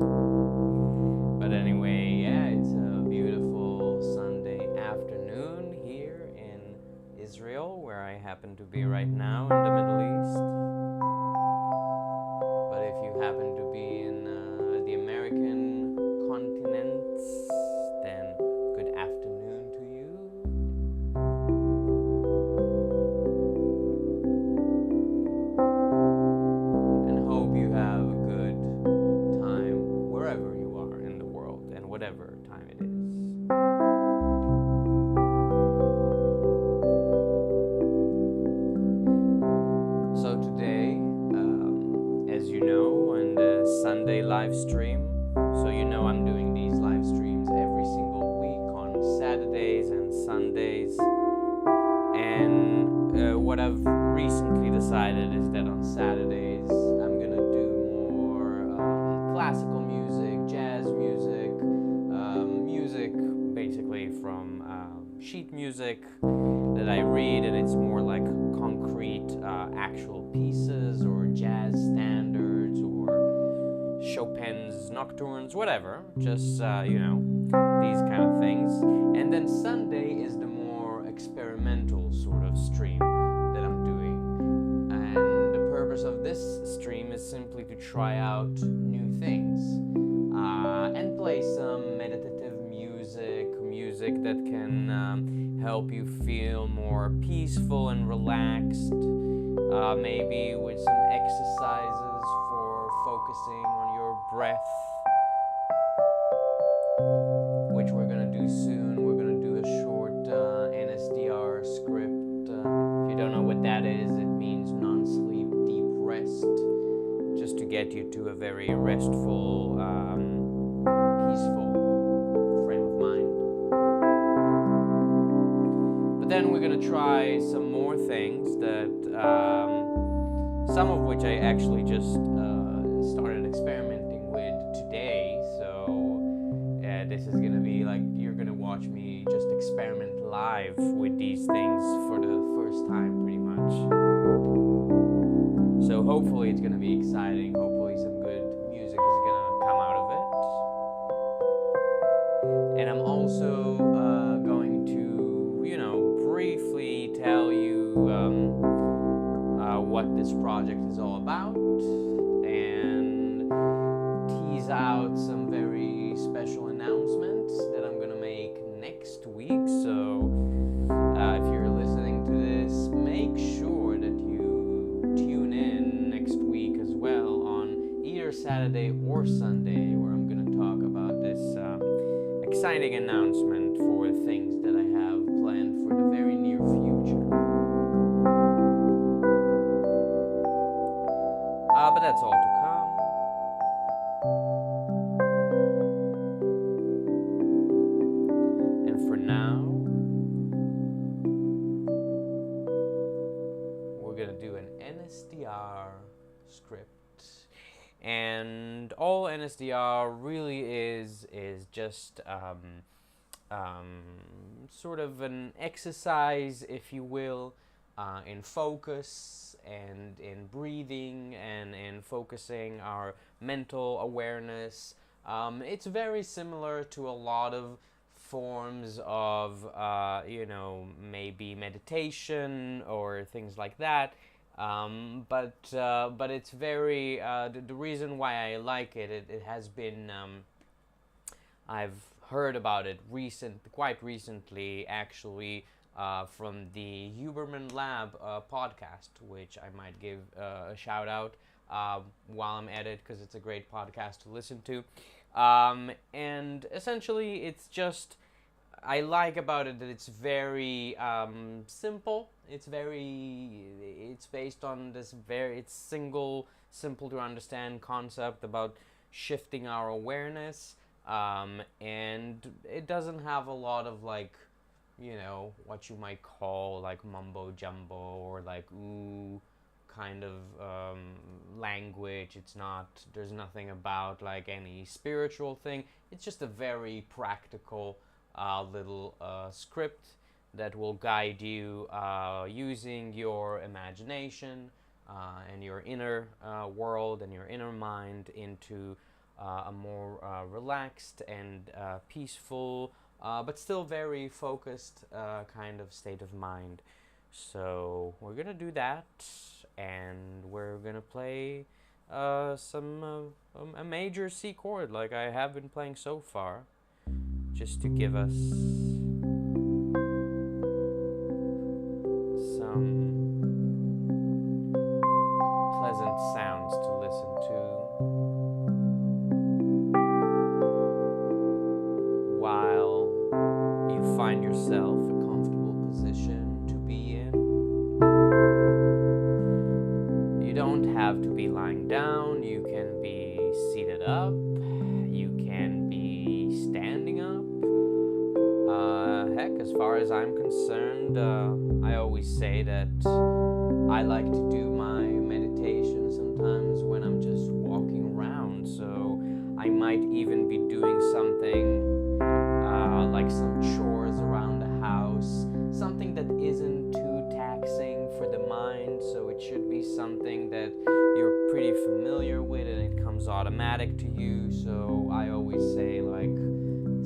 But anyway, yeah, it's a beautiful Sunday afternoon here in Israel, where I happen to be right now in the Middle East. But if you happen to be in the American continent, then good afternoon to you. And hope you have a good time wherever you are in the world and whatever time it is. So today, as you know, on the Sunday live stream, so you know I'm doing these live streams every single week on Saturdays and Sundays. And what I've recently decided is that on Saturdays I'm gonna do more classical music, jazz music, music basically from sheet music that I read, and it's more like concrete actual pieces or jazz standards or Chopin's nocturnes, whatever, just these kind of things. And then Sunday is the more experimental sort of stream that I'm doing, and the purpose of this stream is simply to try out new things and play some meditative music that can help you feel more peaceful and relaxed, maybe with some exercises for focusing on your breath, which we're gonna do soon. We're gonna do a short NSDR script. If you don't know what that is, it means non-sleep deep rest, just to get you to a very restful, peaceful frame of mind. But then we're gonna try some more things that, some of which I actually just started experimenting with today. So this is gonna be like, you're gonna watch me just experiment live with these things for the first time, pretty much. So hopefully it's gonna be exciting. Hopefully some good music is gonna come out of it. And I'm also going to, briefly tell you what this project is all about, and tease out some very special announcements that I'm gonna make next week. So if you're listening to this, make sure that you tune in next week as well on either Saturday or Sunday, where I'm gonna talk about this exciting announcement for things that I have planned for the very near future. But that's all to come. And for now, we're gonna do an NSDR script. And all NSDR really is just sort of an exercise, if you will, in focus and in breathing and in focusing our mental awareness. It's very similar to a lot of forms of, maybe meditation or things like that. But it's very, the reason why I like it, it has been, I've heard about it quite recently, actually, from the Huberman Lab podcast, which I might give a shout out while I'm at it, because it's a great podcast to listen to. And essentially, it's just, I like about it that it's very simple. It's based on this it's simple to understand concept about shifting our awareness, and it doesn't have a lot of what you might call like mumbo jumbo or like ooh kind of language. There's nothing about like any spiritual thing. It's just a very practical little script that will guide you using your imagination and your inner world and your inner mind into a more relaxed and peaceful, but still very focused kind of state of mind. So we're gonna do that, and we're gonna play a major C chord like I have been playing so far, just to give us some pleasant sounds to listen to while you find yourself a comfortable position to be in. You don't have to be lying down, you can be seated up, you can be standing up. Heck, as far as I'm concerned, I always say that I like to do my meditation sometimes when I'm just walking around, so I might even be doing something like some chores around the house, something that isn't too taxing for the mind, so it should be something that you're pretty familiar with and it comes automatic to you. So I always say like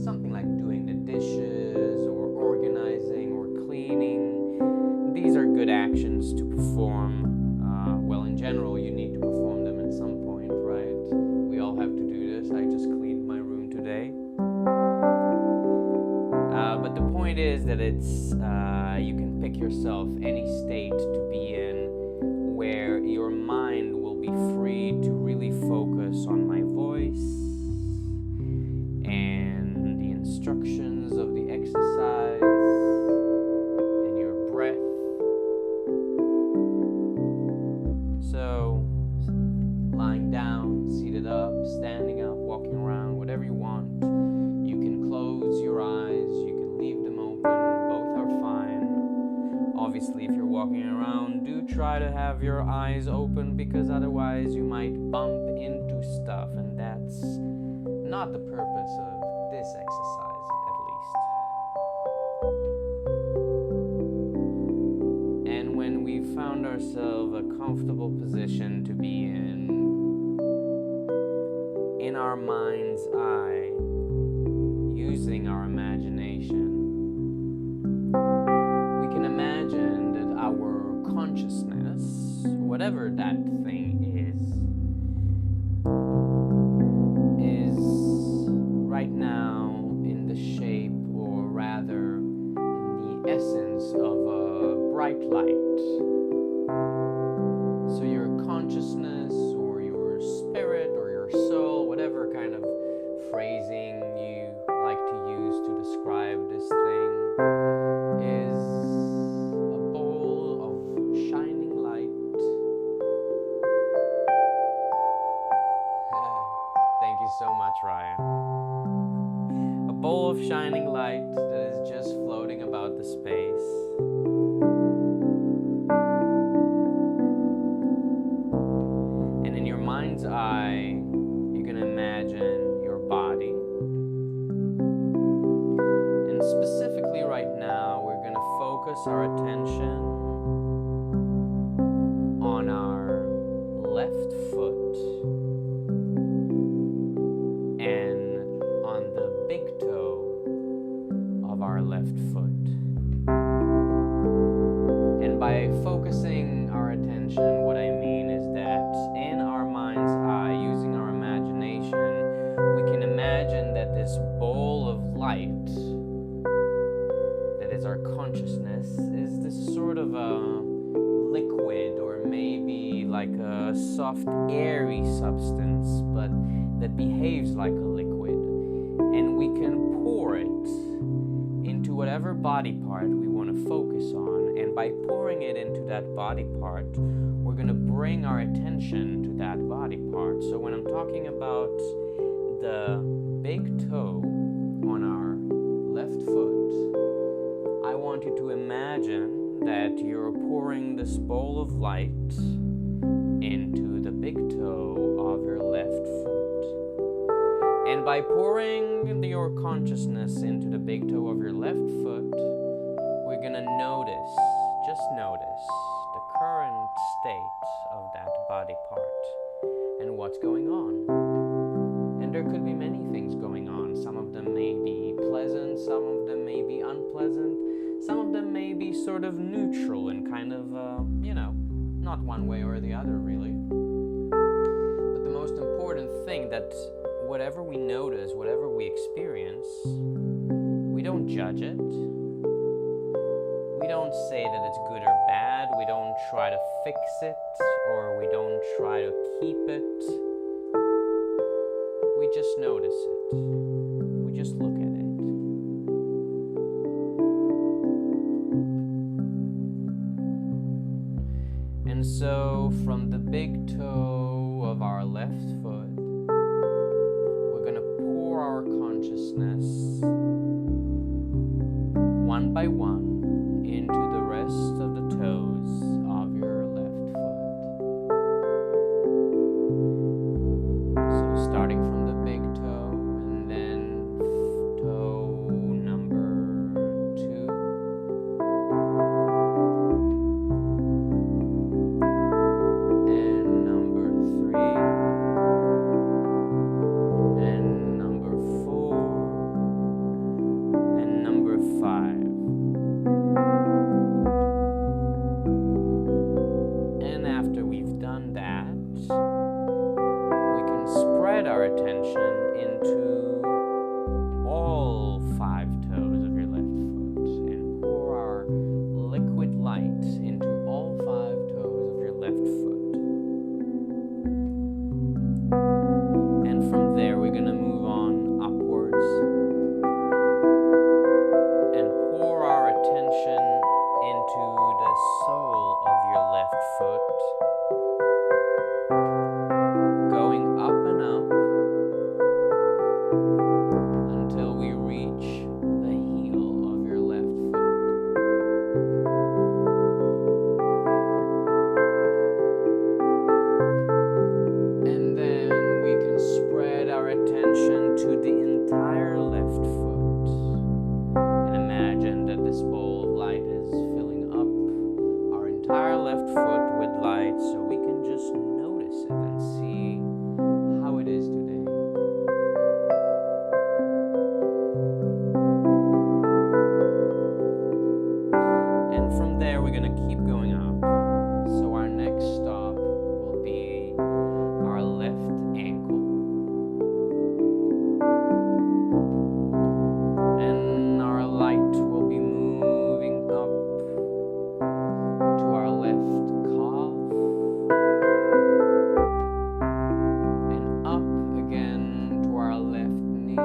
something like doing the dishes or organizing or cleaning. These are good actions to perform. Well, in general, you need to perform them at some point, right? We all have to do this. I just cleaned my room today. But the point is that it's you can pick yourself any state to be in where your mind will be free to really focus on my voice and the instructions of the exercise and your breath. So, lying down, seated up, standing up, walking around, whatever you want. You can close your eyes, you can leave them open, both are fine. Obviously, if you're walking around, do try to have your eyes open, because otherwise you might bump into stuff, and that's not the purpose of this exercise, at least. And when we've found ourselves a comfortable position to be in our mind's eye, using our imagination, we can imagine that our consciousness, whatever that thing is right now in the shape, or rather in the essence of a bright light. So your consciousness or your spirit or your soul, whatever kind of phrasing you like to use to describe this thing, is a bowl of shining light. Thank you so much, Ryan. A bowl of shining light that is just floating about the space. And in your mind's eye, you can imagine your body. And specifically right now, we're going to focus our attention on our left foot and on the big toe of our left foot. And by focusing our attention, what I mean is that in our mind's eye, using our imagination, we can imagine that this bowl of light that is our consciousness is this sort of a liquid, or maybe like a soft, airy substance, but that behaves like a liquid. And we can pour it into whatever body part we want to focus on. And by pouring it into that body part, we're going to bring our attention to that body part. So when I'm talking about the big toe on our left foot, I want you to imagine that you're pouring this bowl of light into the big toe of your left foot. And by pouring your consciousness into the big toe of your left foot, we're gonna notice, just notice, the current state of that body part and what's going on. And And there could be many things going on. Some of them may be pleasant, some of them may be unpleasant, some of them may be sort of neutral and kind of, not one way or the other, really. But the most important thing, that whatever we notice, whatever we experience, we don't judge it. We don't say that it's good or bad. We don't try to fix it, or we don't try to keep it. We just notice it. We just look at it. And so from the big toe of our left foot, we're going to pour our consciousness one by one into the rest of the toes of your left foot. So starting from the big toe, and then toe number 2, and number 3, and number 4, and number 5. And after we've done that, we can spread our attention into all 5 toes of your left foot and pour our liquid light into all 5 toes of your left foot. And from there, we're going to move on upwards and pour our attention into the sole of your left foot, going up and up until we reach the heel of your left foot. And then we can spread our attention to the entire left foot and imagine that this bowl of light is filling up our entire left foot with light, so we can just notice it and see how it is today. And from there, we're going to keep going up. So our next stop will be our left ankle. And our light will be moving up to our left calf, and up again to our left knee,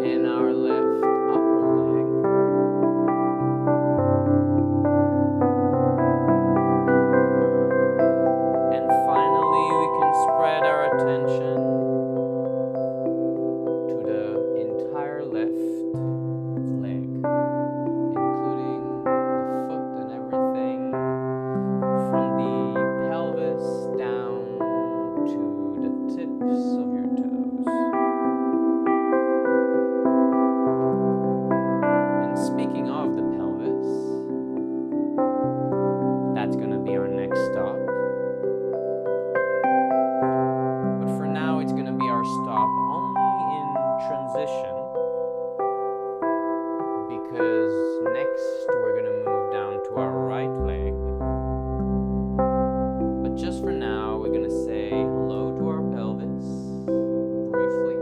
and our left upper leg, and finally we can spread our attention to the entire left leg, including the foot and everything, from the pelvis down to the tips of your toes. And speaking of the pelvis, that's going to be our next stop. But for now, it's going to be our stop only in transition, because next we're going to move down to our right leg. But just for now, we're going to say hello to our pelvis briefly,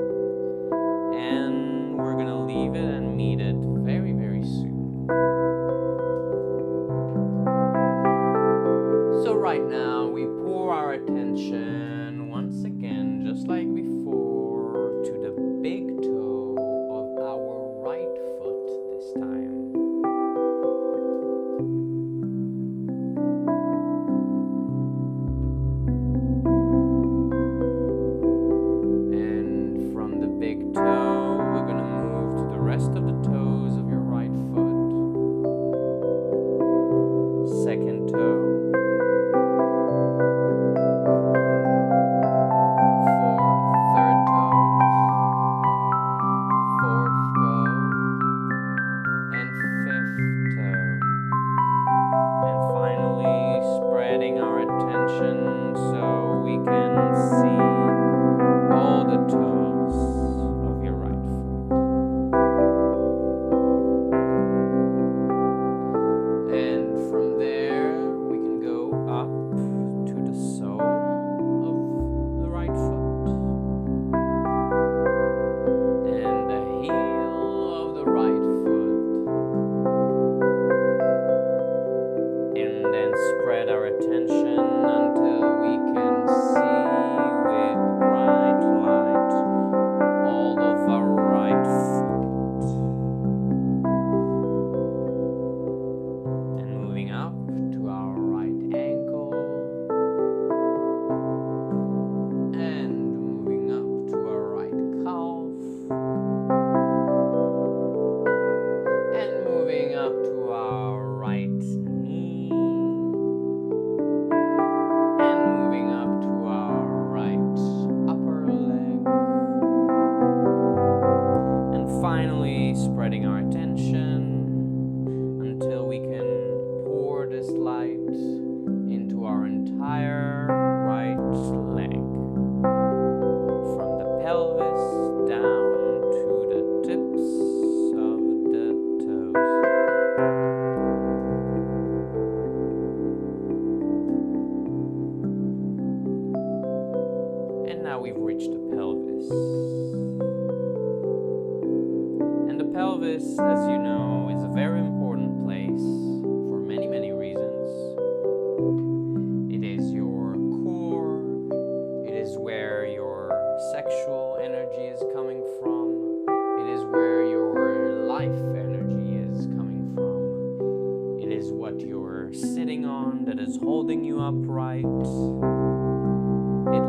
and we're going to leave it and meet it very, very soon. So right now, we pour our attention once again, just like before, to the big toe of our right foot this time. And from the big toe, we're going to move to the rest of the toes of your right foot. Second toe. Fourth, entire right leg, from the pelvis down to the tips of the toes. And now we've reached the pelvis. And the pelvis, as you know, is a very important place for many, many reasons. It is your core. It is where your sexual energy is coming from. It is where your life energy is coming from. It is what you're sitting on that is holding you upright. It's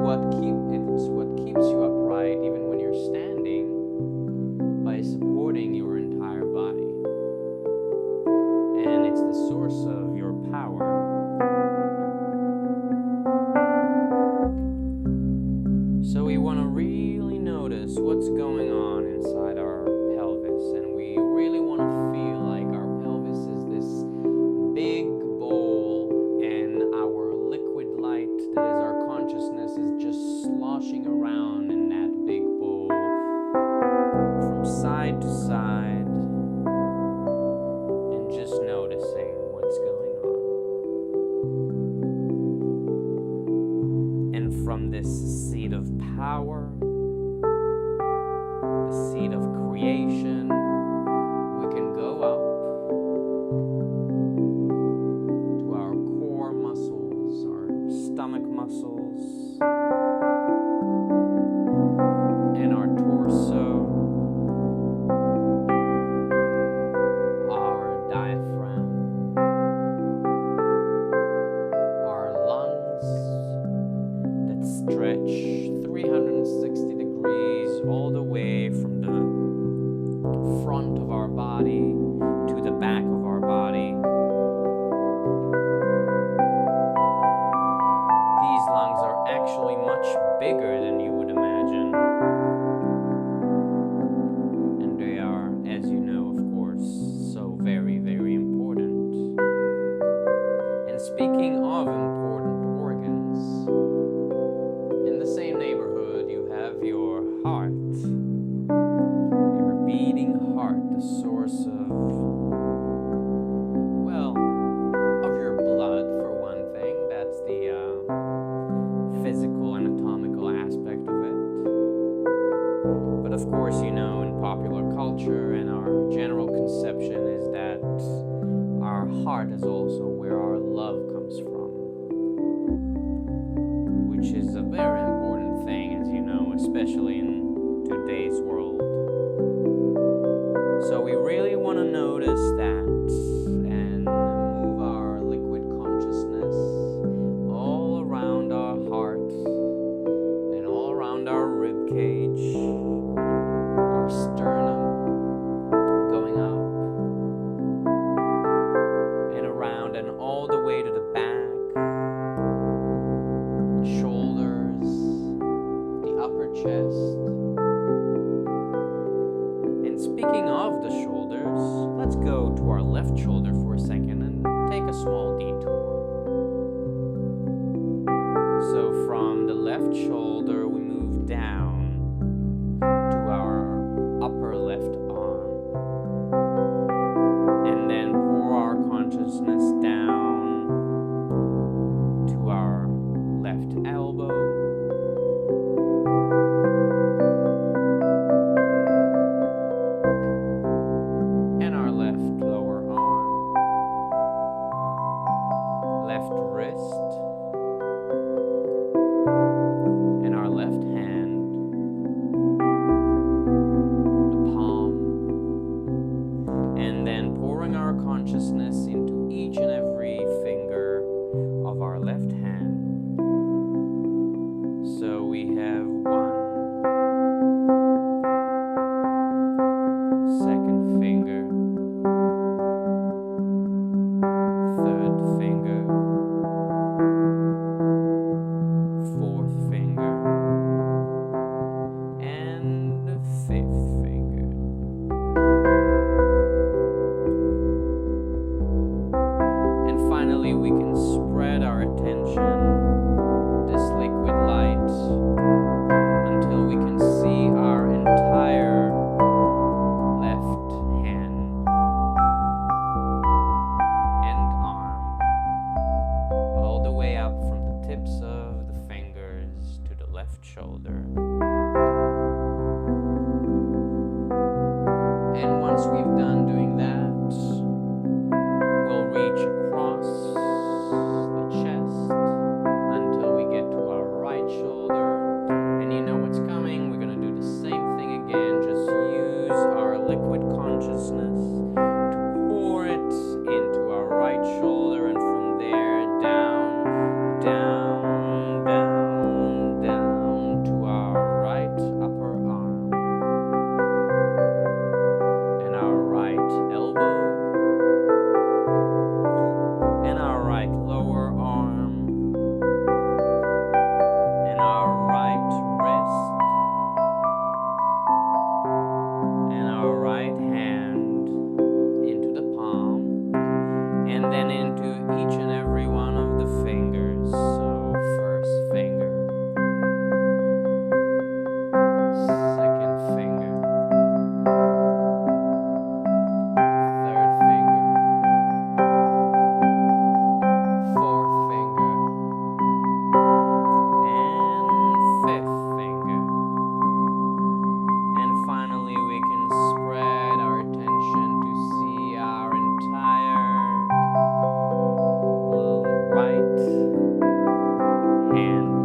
what keeps you upright even when you're standing, by supporting your entire body. And it's the source of your power. So we want to really notice what's going on inside our pelvis, and we really want to feel like our pelvis is this big bowl, and our liquid light, that is our consciousness, is just sloshing around in that big bowl from side to side, and just noticing what's going on. And from this seat of power, the seat of creation, we can go up to our core muscles, our stomach muscles, and our torso, our diaphragm, our lungs that stretch 360 degrees all the way from the front of our body to the back of our body. These lungs are actually much bigger than you would imagine. And they are, as you know, of course, so very, very important. And speaking of important organs, in the same neighborhood you have your heart. Your beating heart, the source of, well, of your blood, for one thing. That's the physical, anatomical aspect of it. But of course, you know, in popular culture and our general conception is that our heart is also where our love comes from, which is a very important thing, as you know, especially in today's world. So we really want to notice that and move our liquid consciousness all around our heart and all around our rib cage, our sternum, going up and around and all the way to the back, the shoulders, the upper chest. And speaking of the shoulders, let's go to our left shoulder for a second and take a small detour. So from the left shoulder, we move down to our upper left arm, and then pour our consciousness down to our left elbow, and our left lower arm, left wrist, and our left hand, the palm, and then pouring our consciousness into each and every finger of our left hand. So we have one, second finger, third finger, fourth finger, and fifth finger. And finally, we can spread our attention shoulder. And once we've done doing that, we'll reach across the chest until we get to our right shoulder. And you know what's coming. We're going to do the same thing again. Just use our liquid consciousness to pour it into our right shoulder, and from there down, down, down, down to our right upper arm and our right elbow and our right lower arm and our right wrist and our right hand into the palm, and then into each and every one of the fingers. So first finger, second finger, third finger, fourth finger, and fifth finger. And finally we can spread our attention to see our entire right hand,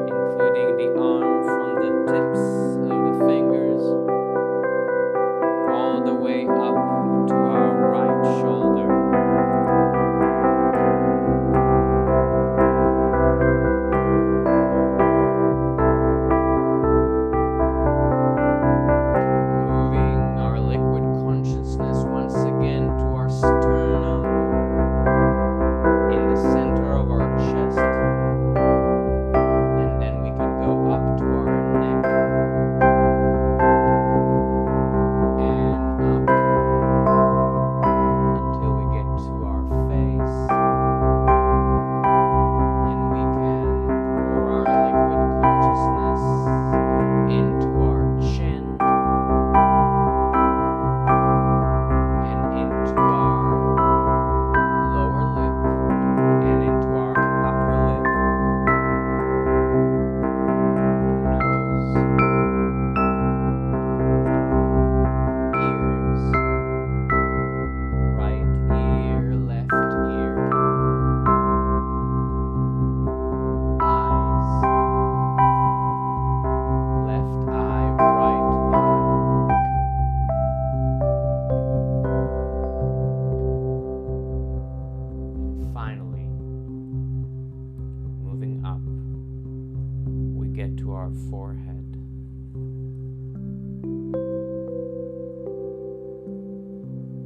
including the arm from the tips of the fingers all the way up to our right shoulder. Moving our liquid consciousness once again to our sternum in the center of our chest, and then we can go up to our neck and up until we get to our face, and we can pour our liquid consciousness into our chin and into our lower lip and into our upper lip, nose, ears, right ear, left ear, eyes, left eye, right eye. And finally, moving up, we get to our forehead.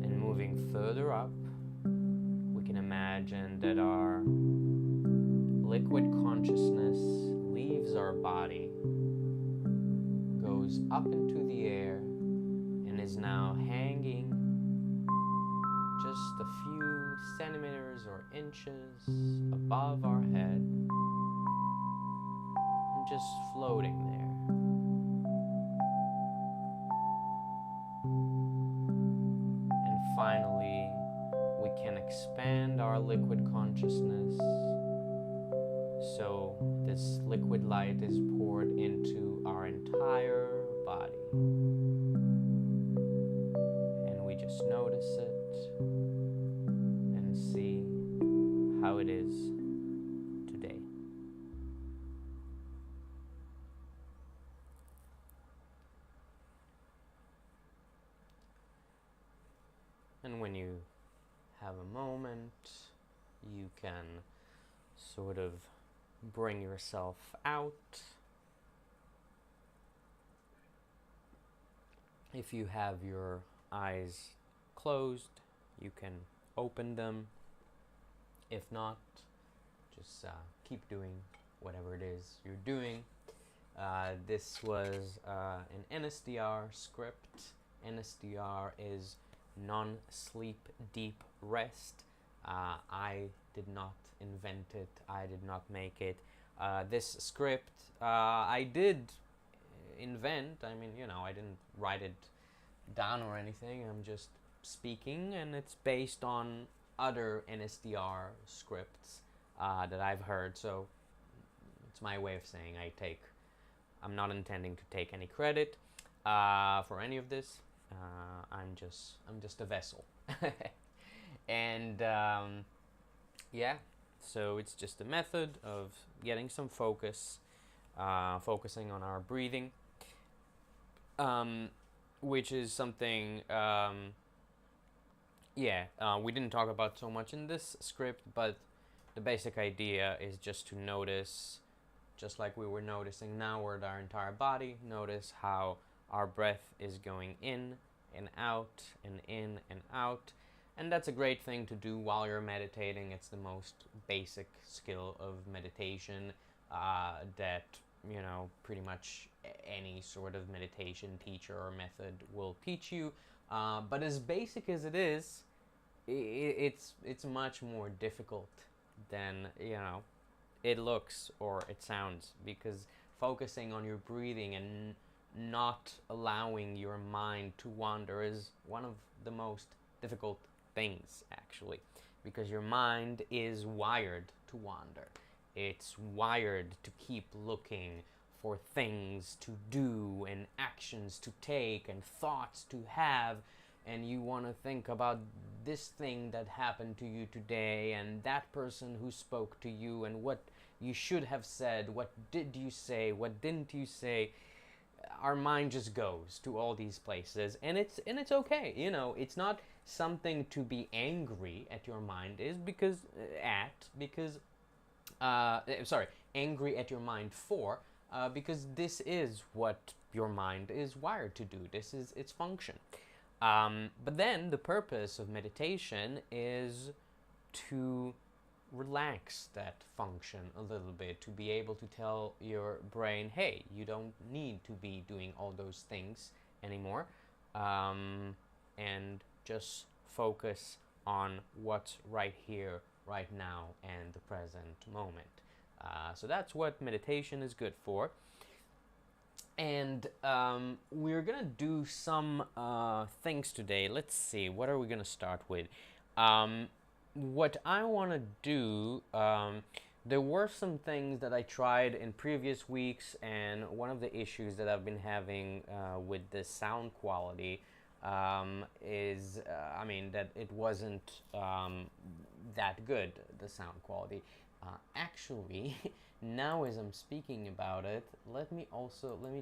And moving further up, we can imagine that our liquid consciousness leaves our body, goes up into the air, and is now hanging just a few centimeters or inches above our head, and just floating there. And finally, we can expand our liquid consciousness so this liquid light is poured into our entire body. And we just notice it and see how it is today. And when you have a moment, you can sort of bring yourself out. If you have your eyes closed, you can open them. If not, just keep doing whatever it is you're doing. This was an NSDR script. NSDR is non-sleep deep rest. I did not invent it. I did not make it. This script I did invent. I mean, you know, I didn't write it down or anything. I'm just speaking, and it's based on other NSDR scripts that I've heard. So It's my way of saying I'm not intending to take any credit for any of this. I'm just a vessel. And yeah, so it's just a method of getting some focus, focusing on our breathing, which is something, we didn't talk about so much in this script, but the basic idea is just to notice, just like we were noticing now with our entire body, notice how our breath is going in and out and in and out. And that's a great thing to do while you're meditating. It's the most basic skill of meditation that, pretty much any sort of meditation teacher or method will teach you. But as basic as it is, it's much more difficult than, it looks or it sounds, because focusing on your breathing and not allowing your mind to wander is one of the most difficult things, actually, because your mind is wired to wander. It's wired to keep looking for things to do and actions to take and thoughts to have, and you want to think about this thing that happened to you today and that person who spoke to you and what you should have said, what did you say, what didn't you say. Our mind just goes to all these places, and it's okay. It's not something to be angry at your mind angry at your mind for, because this is what your mind is wired to do. This is its function. But then the purpose of meditation is to relax that function a little bit, to be able to tell your brain, hey, you don't need to be doing all those things anymore, and just focus on what's right here, right now, and the present moment. So that's what meditation is good for. And we're gonna do some things today. Let's see, what are we gonna start with? What I want to do, there were some things that I tried in previous weeks, and one of the issues that I've been having with the sound quality is, that it wasn't that good, the sound quality. Actually, now as I'm speaking about it, let me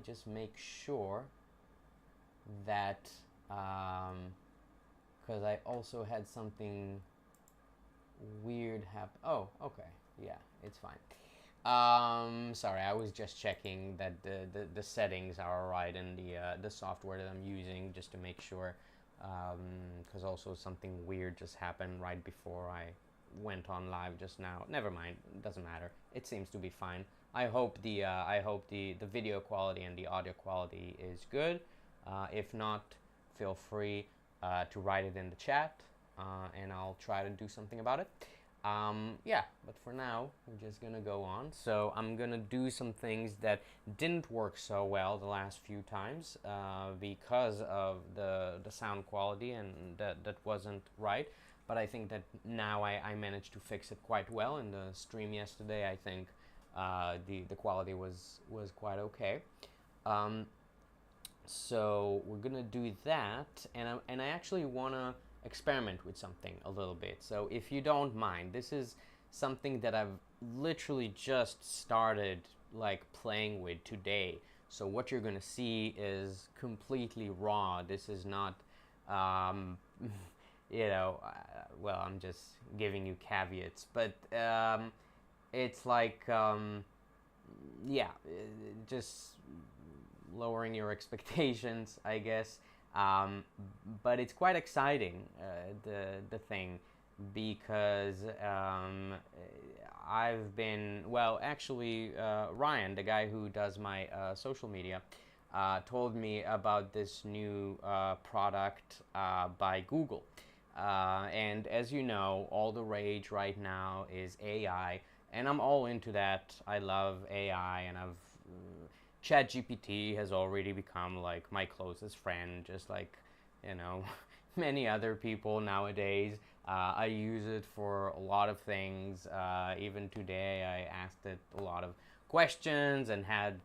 just make sure that, because I also had something weird happen. Oh, okay. Yeah, it's fine. Sorry, I was just checking that the settings are alright in the software that I'm using, just to make sure, because also something weird just happened right before I went on live just now. Never mind, it doesn't matter. It seems to be fine. I hope the video quality and the audio quality is good. If not, feel free to write it in the chat, and I'll try to do something about it. But for now, we're just gonna go on. So I'm gonna do some things that didn't work so well the last few times because of the sound quality, and that wasn't right. But I think that now I managed to fix it quite well. In the stream yesterday, I think the quality was quite okay. So we're gonna do that, and I actually wanna experiment with something a little bit. So if you don't mind, this is something that I've literally just started playing with today. So what you're gonna see is completely raw. This is not, well, I'm just giving you caveats, but it's just lowering your expectations, I guess. But it's quite exciting, the thing, because I've been, Ryan, the guy who does my social media, told me about this new product by Google. And as you know, all the rage right now is AI, and I'm all into that. I love AI, and ChatGPT has already become my closest friend, just many other people nowadays. I use it for a lot of things. Even today, I asked it a lot of questions and had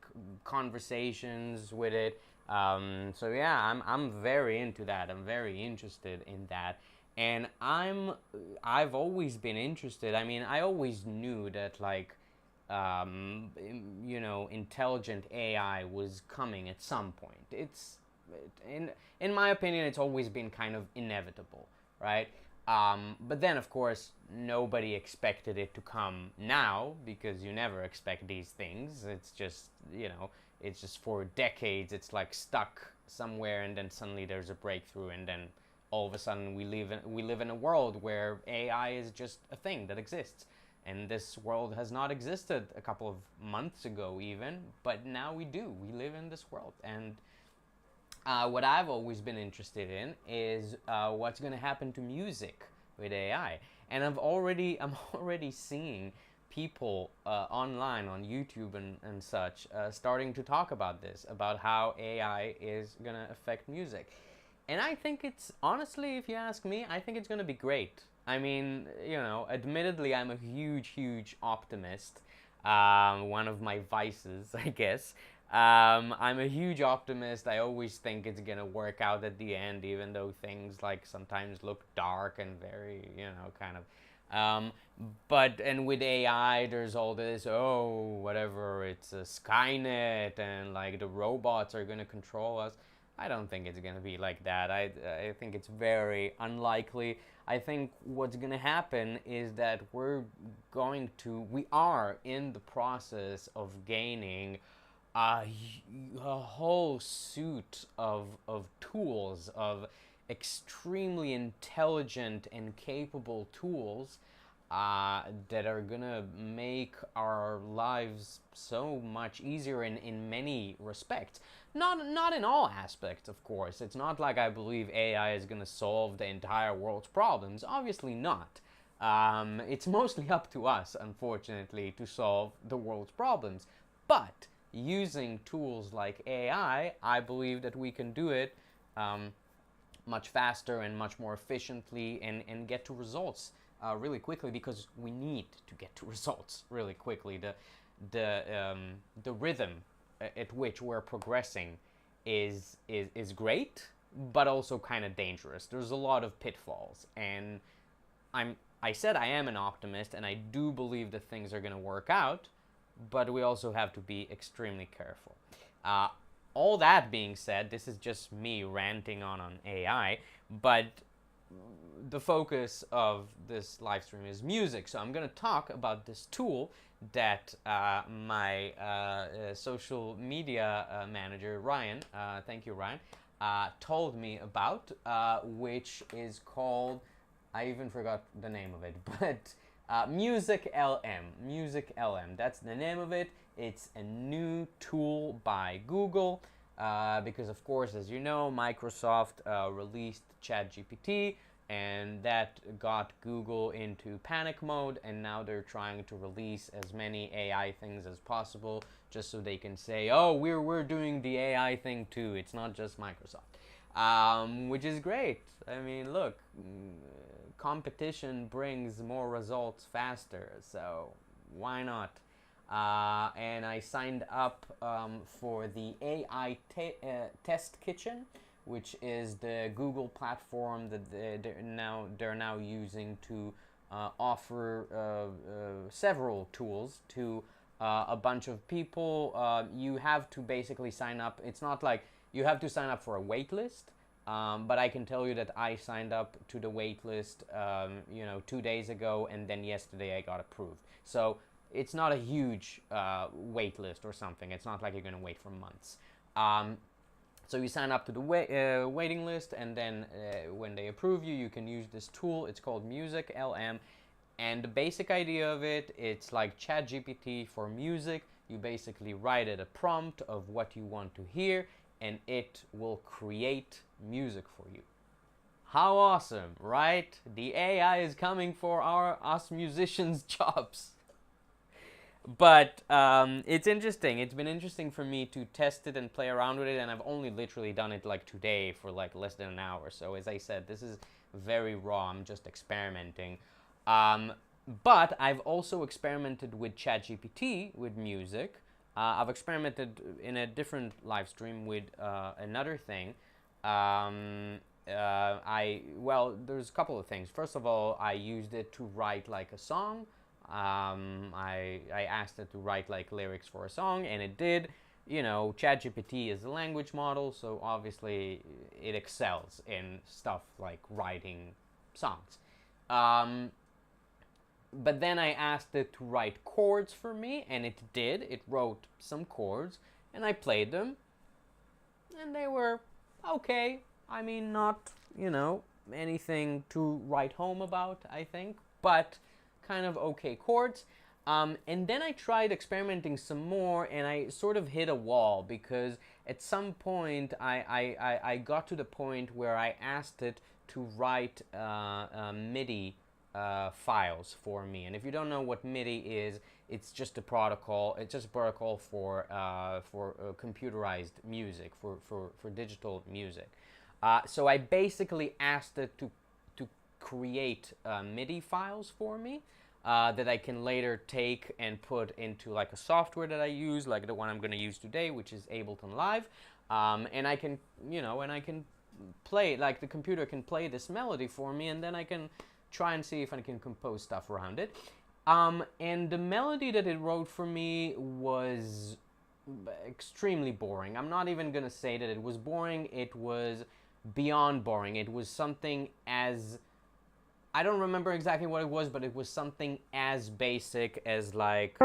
conversations with it. So yeah, I'm very into that. I'm very interested in that, and I've always been interested. I mean, I always knew that like intelligent AI was coming at some point. In my opinion, it's always been kind of inevitable, right? But then, of course, nobody expected it to come now because you never expect these things. It's just, it's just for decades, it's like stuck somewhere, and then suddenly there's a breakthrough, and then all of a sudden we live in a world where AI is just a thing that exists. And this world has not existed a couple of months ago, even, but now we do. We live in this world, and what I've always been interested in is what's going to happen to music with AI. And I'm already seeing people online on YouTube and such starting to talk about this, about how AI is going to affect music. And I think it's, honestly, if you ask me, I think it's going to be great. I mean, admittedly, I'm a huge optimist. One of my vices, I guess. I'm a huge optimist. I always think it's gonna work out at the end, even though things like sometimes look dark and very, kind of. But with AI, there's all this, oh, whatever, it's a Skynet, and like the robots are gonna control us. I don't think it's gonna be like that. I think it's very unlikely. I think what's gonna happen is that we are in the process of gaining a whole suite of tools, of extremely intelligent and capable tools that are gonna make our lives so much easier in many respects. Not in all aspects, of course. It's not like I believe AI is gonna solve the entire world's problems. Obviously not. It's mostly up to us, unfortunately, to solve the world's problems. But using tools like AI, I believe that we can do it much faster and much more efficiently, and get to results really quickly, because we need to get to results really quickly. The rhythm at which we're progressing is great, but also kind of dangerous. There's a lot of pitfalls, and I said I am an optimist, and I do believe that things are going to work out, but we also have to be extremely careful. All that being said, this is just me ranting on AI, but the focus of this live stream is music. So I'm going to talk about this tool that my social media manager, Ryan, thank you, Ryan, told me about, which is called, I even forgot the name of it, but Music LM. Music LM. That's the name of it. It's a new tool by Google because, of course, as you know, Microsoft released ChatGPT, and that got Google into panic mode, and now they're trying to release as many AI things as possible, just so they can say, oh, we're doing the AI thing too. It's not just Microsoft, which is great. I mean, look, competition brings more results faster, so why not? And I signed up for the AI Test Kitchen, which is the Google platform that they're now using to offer several tools to a bunch of people. You have to basically sign up. It's not like you have to sign up for a wait list. But I can tell you that I signed up to the wait list, 2 days ago, and then yesterday I got approved. So it's not a huge wait list or something. It's not like you're going to wait for months. So you sign up to the waiting list, and then when they approve you, you can use this tool. It's called Music LM. And the basic idea of it, it's like ChatGPT for music. You basically write it a prompt of what you want to hear, and it will create music for you. How awesome, right? The AI is coming for us musicians' jobs. But it's interesting. It's been interesting for me to test it and play around with it, and I've only literally done it like today for like less than an hour. So as I said, this is very raw. I'm just experimenting. Um, but I've also experimented with ChatGPT with music. I've experimented in a different live stream with another thing. There's a couple of things. First of all, I used it to write like a song. I asked it to write like lyrics for a song, and it did. You know, ChatGPT is a language model, so obviously it excels in stuff like writing songs. Um, but then I asked it to write chords for me, and it did. It wrote some chords, and I played them, and they were okay. I mean, not, anything to write home about, I think, but kind of okay chords. And then I tried experimenting some more, and I sort of hit a wall because at some point I got to the point where I asked it to write MIDI files for me. And if you don't know what MIDI is, it's just a protocol. It's just a protocol for computerized music, for digital music. So I basically asked it to create MIDI files for me that I can later take and put into like a software that I use, like the one I'm going to use today, which is Ableton Live. And I can, play, like the computer can play this melody for me, and then I can try and see if I can compose stuff around it. And the melody that it wrote for me was extremely boring. I'm not even going to say that it was boring. It was beyond boring. It was something as... I don't remember exactly what it was, but it was something as basic as like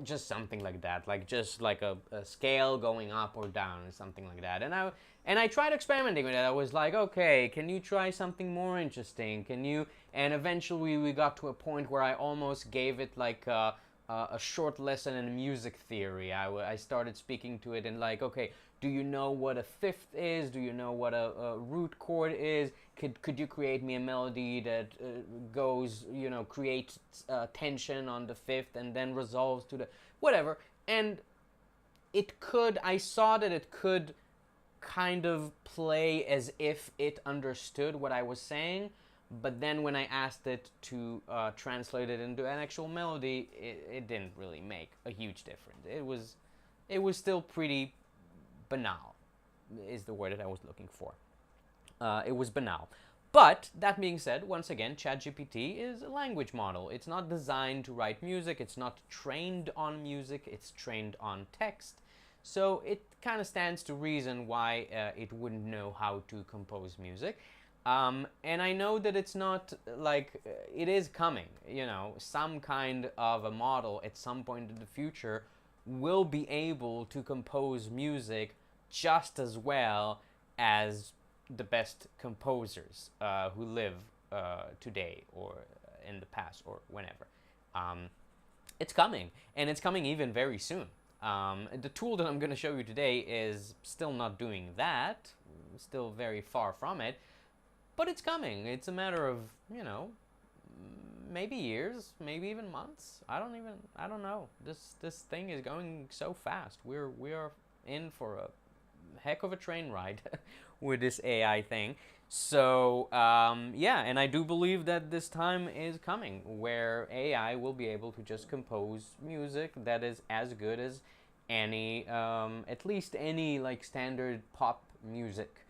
just something like that, like just like a scale going up or down or something like that. And I tried experimenting with it. I was like, okay, can you try something more interesting? Can you? And eventually we got to a point where I almost gave it like a short lesson in music theory. I started speaking to it and like, okay, do you know what a fifth is? Do you know what a root chord is? Could you create me a melody that goes, creates tension on the fifth and then resolves to the whatever? And I saw that it could kind of play as if it understood what I was saying, but then when I asked it to translate it into an actual melody, it didn't really make a huge difference. It was still pretty banal, is the word that I was looking for. It was banal. But that being said, once again, ChatGPT is a language model. It's not designed to write music. It's not trained on music. It's trained on text. So it kind of stands to reason why it wouldn't know how to compose music. And I know that it's not like, it is coming, some kind of a model at some point in the future will be able to compose music just as well as the best composers who live today or in the past or whenever. It's coming, and it's coming even very soon. The tool that I'm going to show you today is still not doing that, still very far from it, but it's coming. It's a matter of, maybe years, maybe even months. I don't know. This thing is going so fast. We are in for a heck of a train ride with this AI thing. So yeah, and I do believe that this time is coming where AI will be able to just compose music that is as good as any, at least any like standard pop music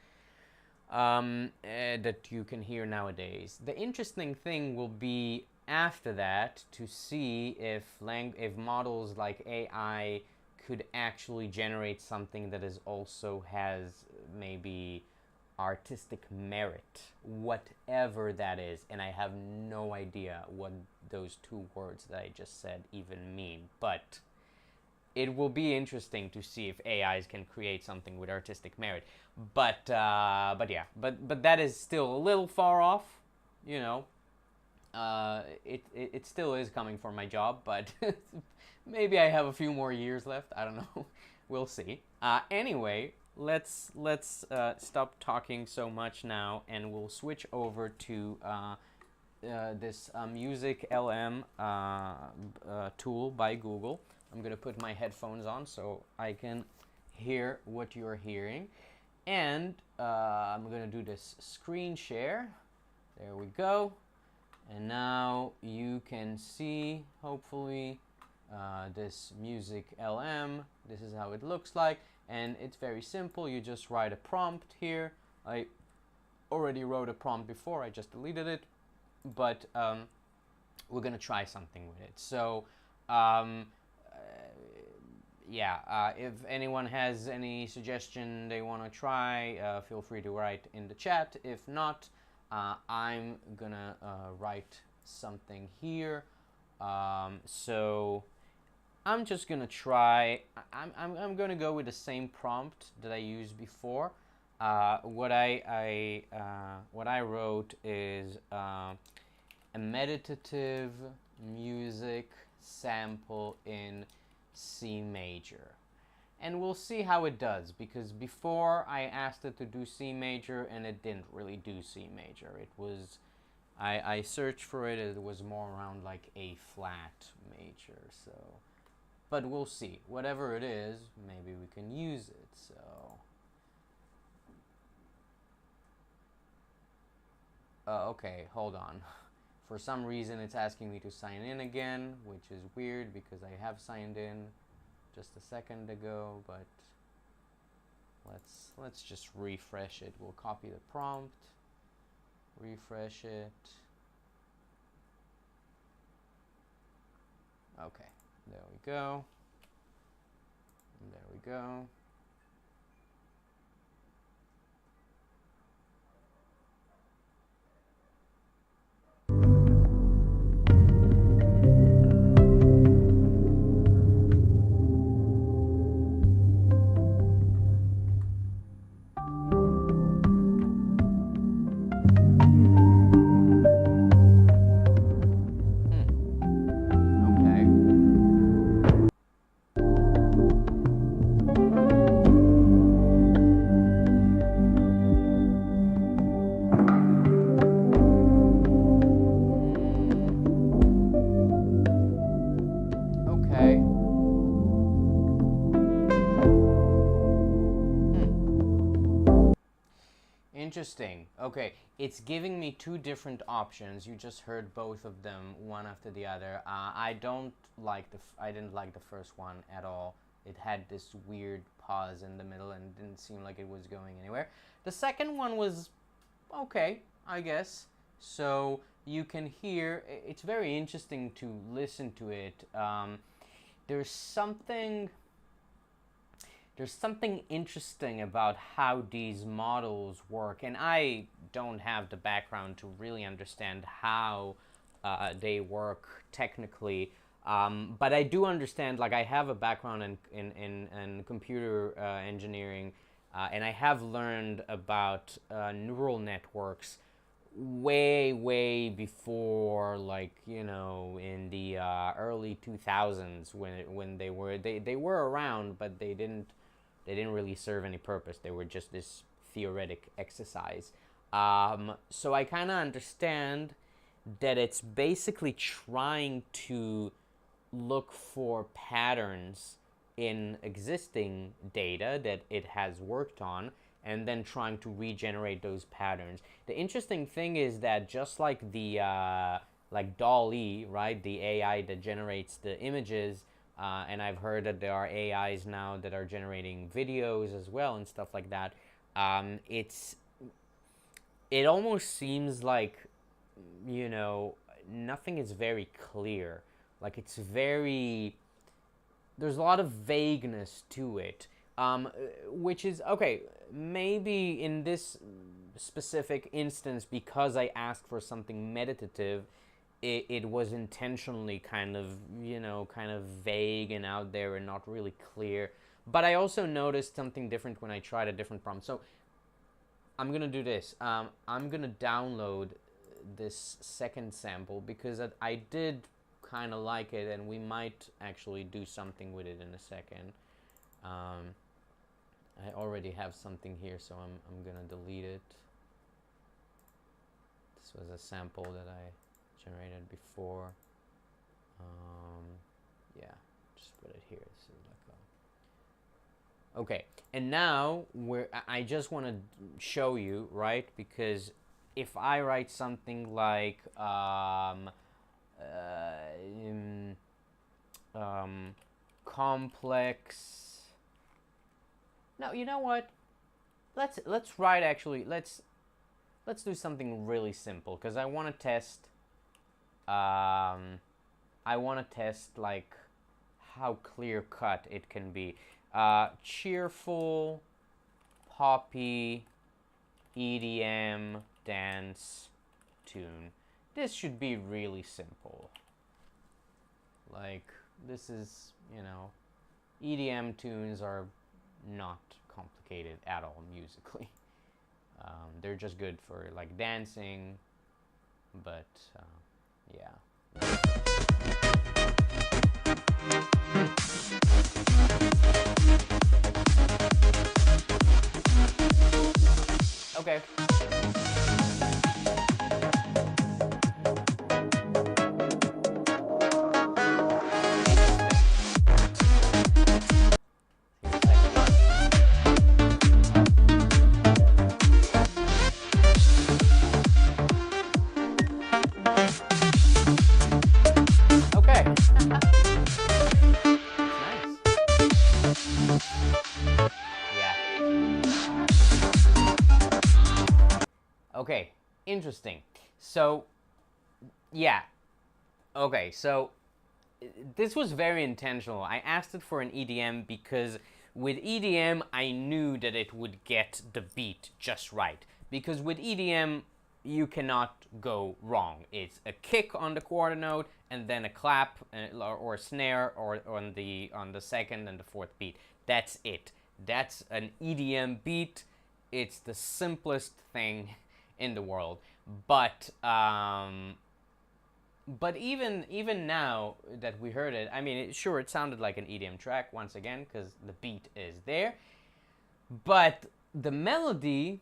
that you can hear nowadays. The interesting thing will be after that to see if models like AI could actually generate something that is also has maybe artistic merit, whatever that is. And I have no idea what those two words that I just said even mean, but it will be interesting to see if AIs can create something with artistic merit. But yeah, but that is still a little far off, it still is coming for my job, but maybe I have a few more years left. I don't know. We'll see. Anyway, let's stop talking so much now, and we'll switch over to this Music LM tool by Google. I'm gonna put my headphones on so I can hear what you're hearing. And I'm gonna do this screen share. There we go. And now you can see, hopefully, this music LM. This is how it looks like. And it's very simple. You just write a prompt here. I already wrote a prompt before. I just deleted it. But we're going to try something with it. So, yeah, if anyone has any suggestion they want to try, feel free to write in the chat. If not, I'm gonna write something here. So I'm just gonna try. I'm gonna go with the same prompt that I used before. What I wrote is a meditative music sample in C major. And we'll see how it does, because before I asked it to do C major and it didn't really do C major. It was, I searched for it, it was more around like A flat major. So, but we'll see. Whatever it is, maybe we can use it. So, okay, hold on. For some reason it's asking me to sign in again, which is weird because I have signed in just a second ago, but let's just refresh it. We'll copy the prompt, refresh it. Okay, there we go. There we go. Interesting. Okay, it's giving me two different options. You just heard both of them, one after the other. I didn't like the first one at all. It had this weird pause in the middle and didn't seem like it was going anywhere. The second one was okay, I guess. So you can hear. It's very interesting to listen to it. There's something interesting about how these models work, and I don't have the background to really understand how they work technically, but I do understand, like I have a background in computer engineering, and I have learned about neural networks way before, like, you know, in the early 2000s, when they were around, but they didn't really serve any purpose. They were just this theoretic exercise. So I kind of understand that it's basically trying to look for patterns in existing data that it has worked on, and then trying to regenerate those patterns. The interesting thing is that just like the like DALL-E, right, the AI that generates the images, and I've heard that there are AIs now that are generating videos as well and stuff like that. It almost seems like, you know, nothing is very clear. Like, it's very, there's a lot of vagueness to it, which is okay. Maybe in this specific instance, because I asked for something meditative, it was intentionally kind of, you know, kind of vague and out there and not really clear. But I also noticed something different when I tried a different prompt. So I'm gonna do this. I'm gonna download this second sample because I did kind of like it, and we might actually do something with it in a second. I already have something here, so I'm gonna delete it. This was a sample that I generated before. Yeah, just put it here. This is like Okay, and now I just want to show you, right? Because if I write something like um, complex. No, you know what? Let's write actually. Let's do something really simple because I want to test. I want to test like how clear cut it can be. Cheerful, poppy, EDM dance tune. This should be really simple. Like, this is, EDM tunes are not complicated at all musically. They're just good for like dancing, but yeah. Okay. Okay, interesting. So, yeah. Okay, so this was very intentional. I asked it for an EDM because with EDM, I knew that it would get the beat just right. Because with EDM, you cannot go wrong. It's a kick on the quarter note and then a clap or a snare or on the second and the fourth beat. That's it. That's an EDM beat. It's the simplest thing in the world, but even now that we heard it, I mean, sure, it sounded like an EDM track once again because the beat is there, but the melody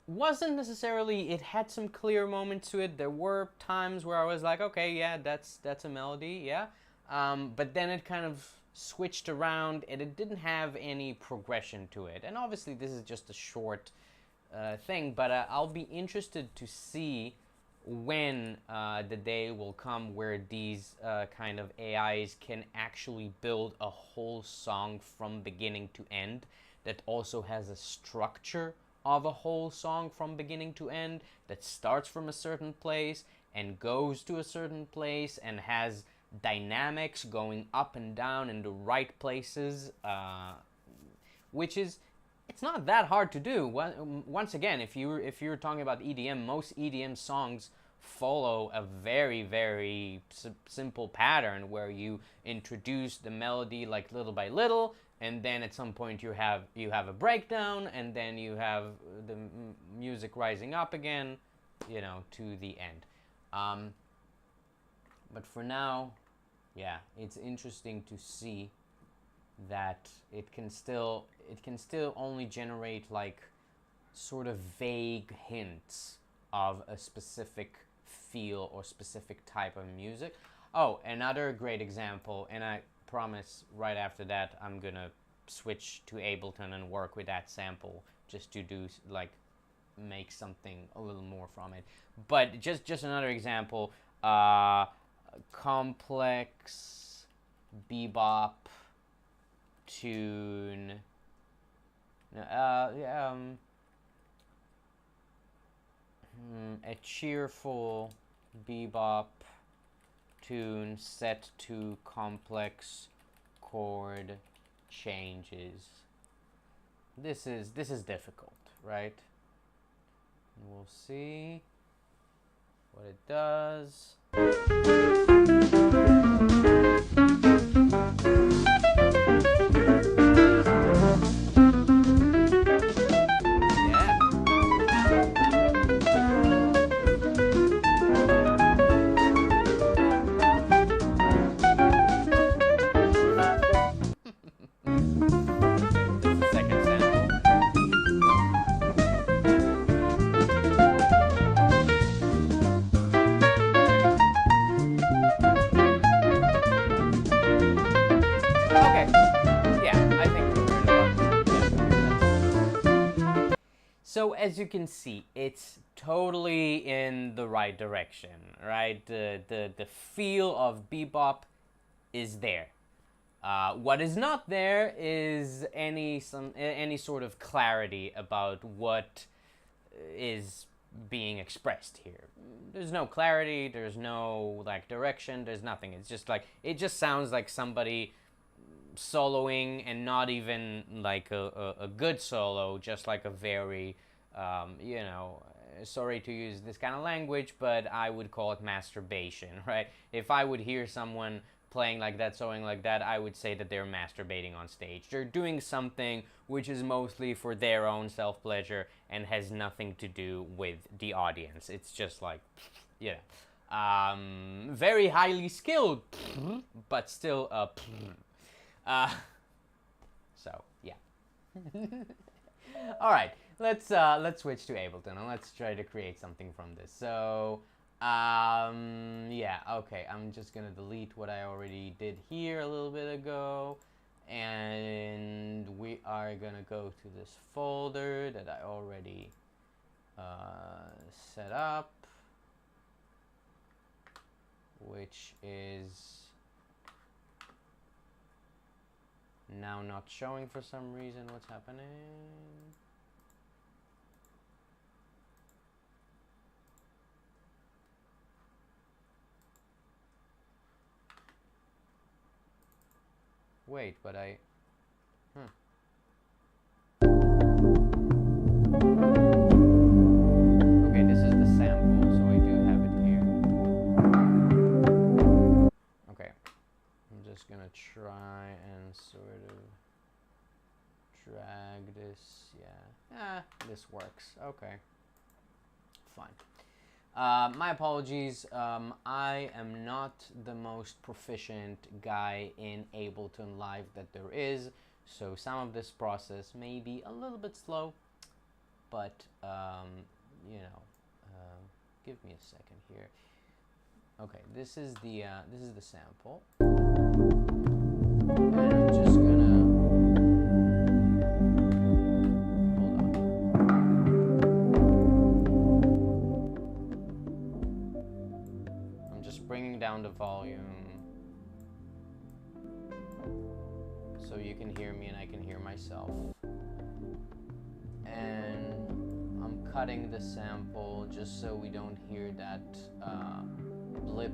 wasn't necessarily. It had some clear moments to it. There were times where I was like, okay, yeah, that's a melody, yeah, but then it kind of switched around and it didn't have any progression to it. And obviously, this is just a short thing, but I'll be interested to see when the day will come where these kind of AIs can actually build a whole song from beginning to end that also has a structure of a whole song from beginning to end, that starts from a certain place and goes to a certain place and has dynamics going up and down in the right places, which is, it's not that hard to do. Once again, if you're talking about EDM, most EDM songs follow a very, very simple pattern where you introduce the melody like little by little, and then at some point you have a breakdown, and then you have the music rising up again, to the end. But for now, yeah, it's interesting to see that it can still only generate like sort of vague hints of a specific feel or specific type of music. Oh, another great example, and I promise right after that I'm gonna switch to Ableton and work with that sample just to do like make something a little more from it. But just another example, complex bebop tune, a cheerful bebop tune set to complex chord changes. This is difficult, right? We'll see what it does. So as you can see, it's totally in the right direction, right? The feel of bebop is there. What is not there is any sort of clarity about what is being expressed here. There's no clarity, there's no like direction, there's nothing. It's just like, it just sounds like somebody soloing, and not even like a good solo, just like a very you know, sorry to use this kind of language, but I would call it masturbation, right? If I would hear someone playing like that, soloing like that, I would say that they're masturbating on stage. They're doing something which is mostly for their own self-pleasure and has nothing to do with the audience. It's just like, you know, very highly skilled, but still so yeah. All right, let's switch to Ableton and let's try to create something from this. So yeah, okay, I'm just gonna delete what I already did here a little bit ago, and we are gonna go to this folder that I already set up, which is now not showing for some reason. What's happening? Wait, but I... Okay, this is the sample, so I do have it here. Okay, I'm just gonna try and sort of drag this, yeah. This works, okay. Fine. My apologies, I am not the most proficient guy in Ableton Live that there is, so some of this process may be a little bit slow, but, you know, give me a second here. Okay, this is the sample, and I'm just gonna, bringing down the volume so you can hear me and I can hear myself, and I'm cutting the sample just so we don't hear that blip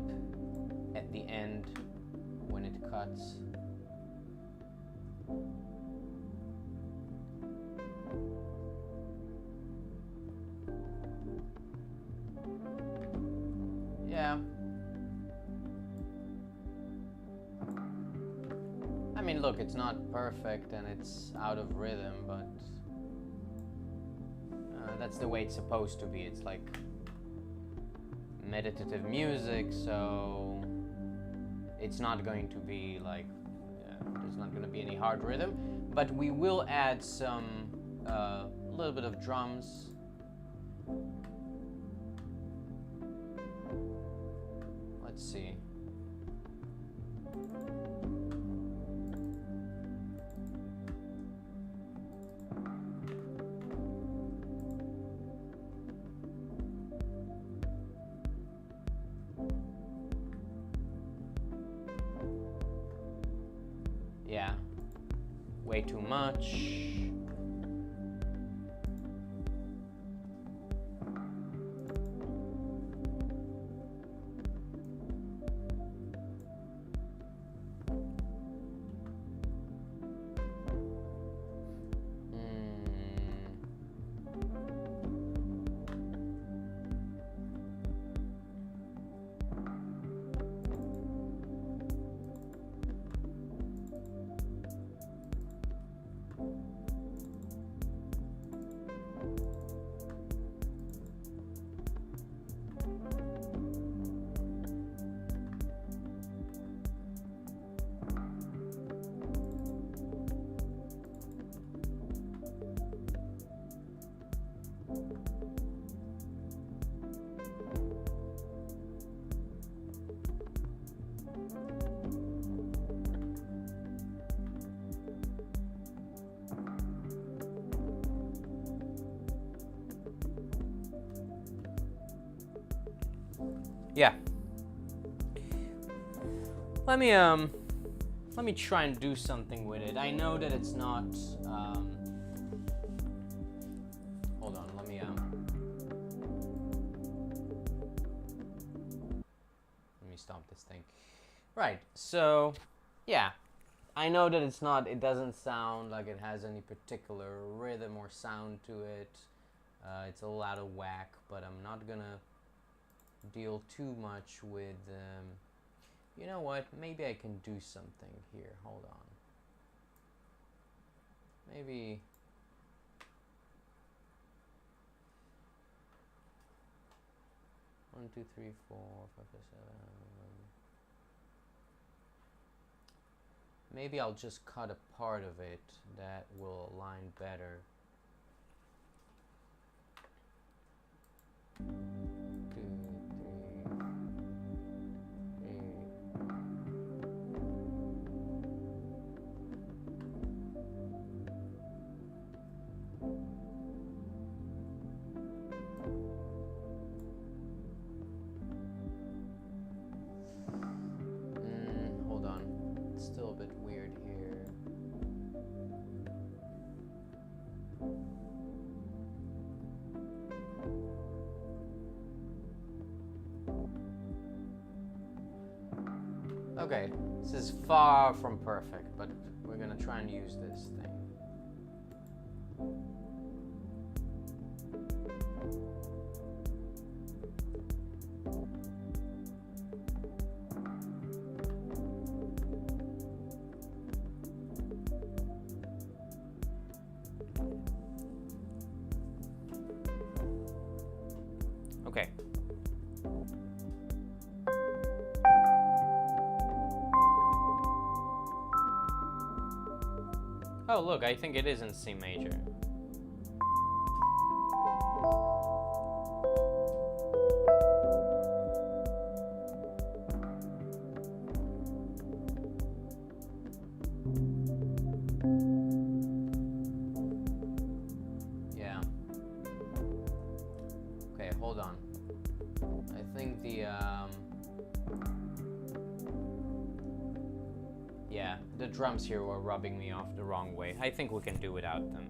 at the end when it cuts. Yeah. I mean, look, it's not perfect and it's out of rhythm, but that's the way it's supposed to be. It's like meditative music, so it's not going to be like, there's not going to be any hard rhythm, but we will add some, little bit of drums. Let's see. Yeah, way too much. Yeah. Let me try and do something with it. I know that it's not. Hold on. Let me stop this thing. Right. So, yeah. I know that it's not. It doesn't sound like it has any particular rhythm or sound to it. It's a little out of whack, but I'm not gonna deal too much with. You know what? Maybe I can do something here. Hold on. Maybe. One, two, three, 4, 5, 6, 7. Maybe I'll just cut a part of it that will align better. 2, 3, 8. Hold on. It's still a bit weird here. Okay, this is far from perfect, but we're gonna try and use this thing. Okay. Oh, look, I think it is in C major. Yeah. Okay, hold on. I think yeah, the drums here were rubbing me off the wrong way. I think we can do without them.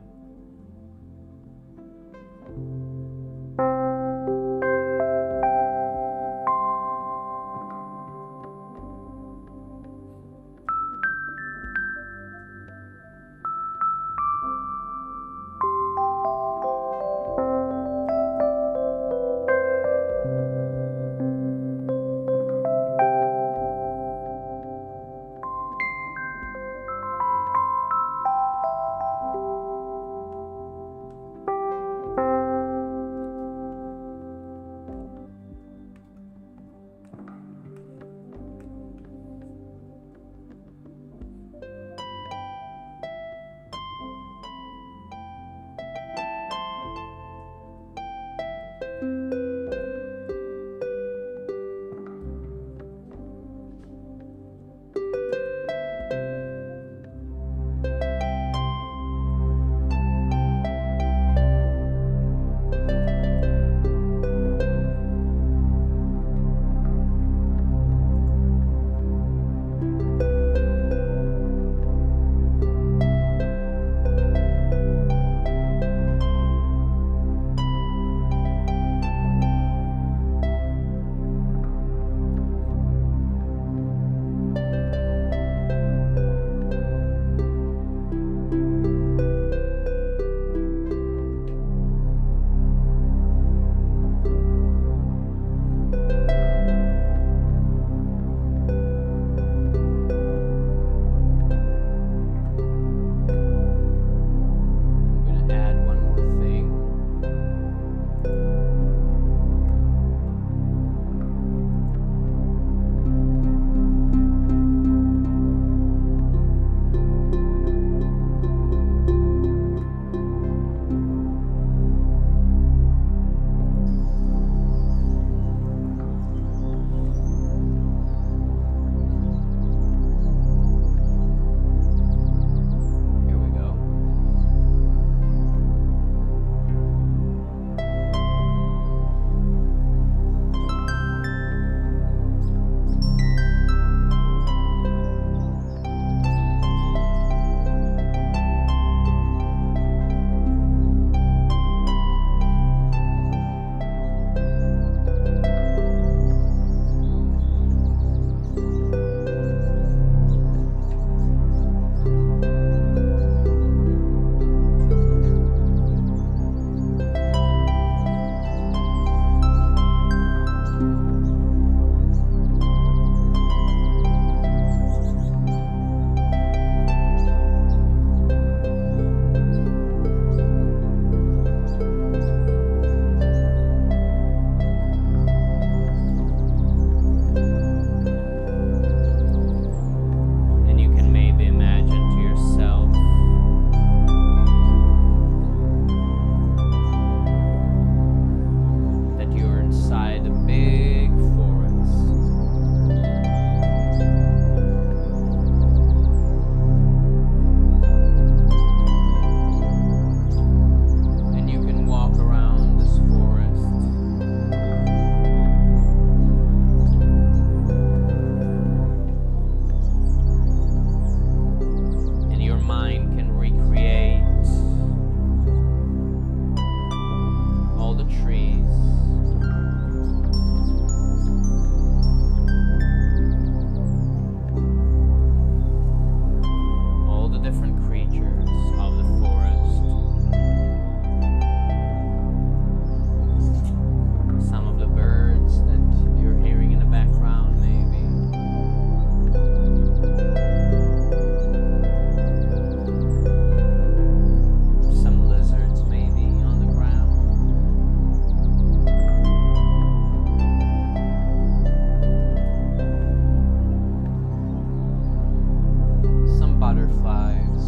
butterflies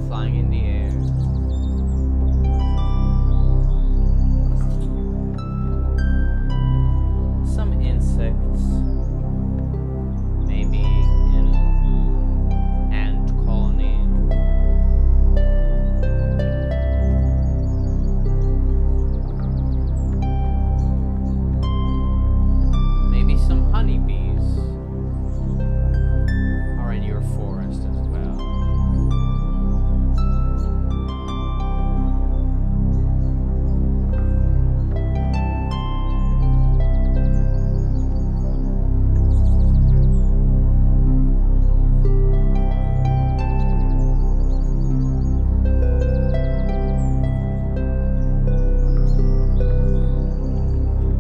flying in the air. Some insects, maybe an ant colony. Maybe some honeybees are in your forest as well.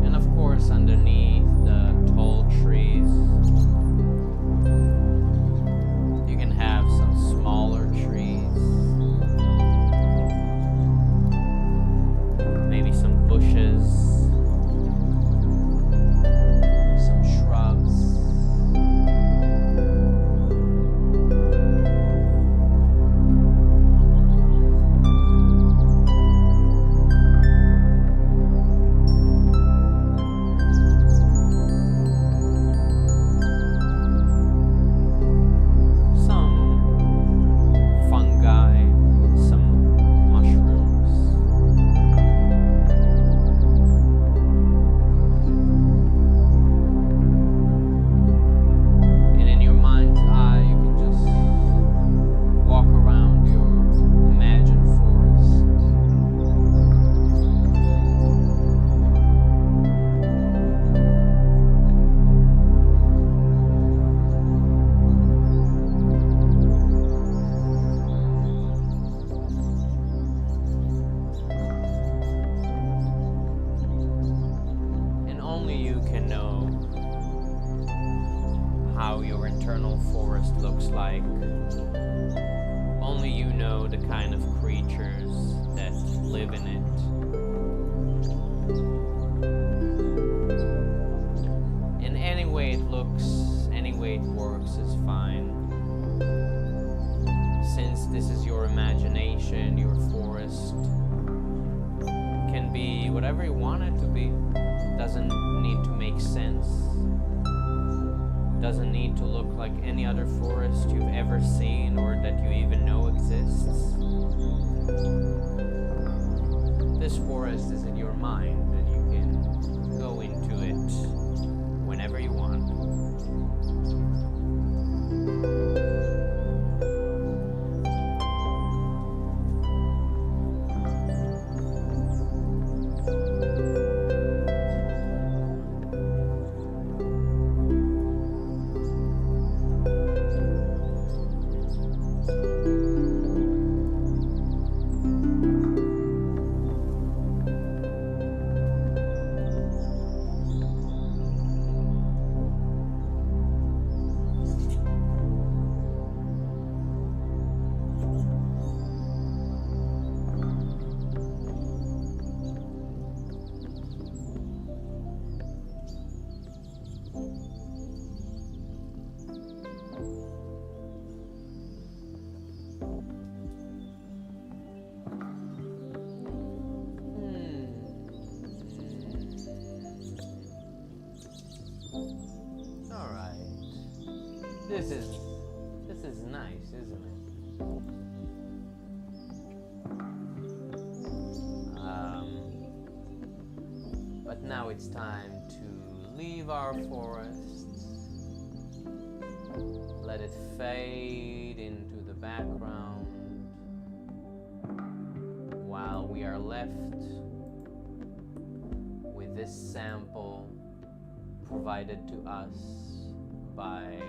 And of course, underneath the tall trees, you can have some smaller trees, maybe some bushes, some shrubs. Some fungi, some mushrooms. And in your mind's eye, you can just walk around your imagined forest. And only you can know how your internal forest looks like. Only you know the kind of creatures that live in it. And any way it looks, any way it works is fine. Since this is your imagination, your forest can be whatever you want it to be. Doesn't need to make sense. Doesn't need to look like any other forest you've ever seen or that you even know exists. This forest is in your mind and you can go into it whenever you want. This is nice, isn't it? But now it's time to leave our forests. Let it fade into the background while we are left with this sample provided to us by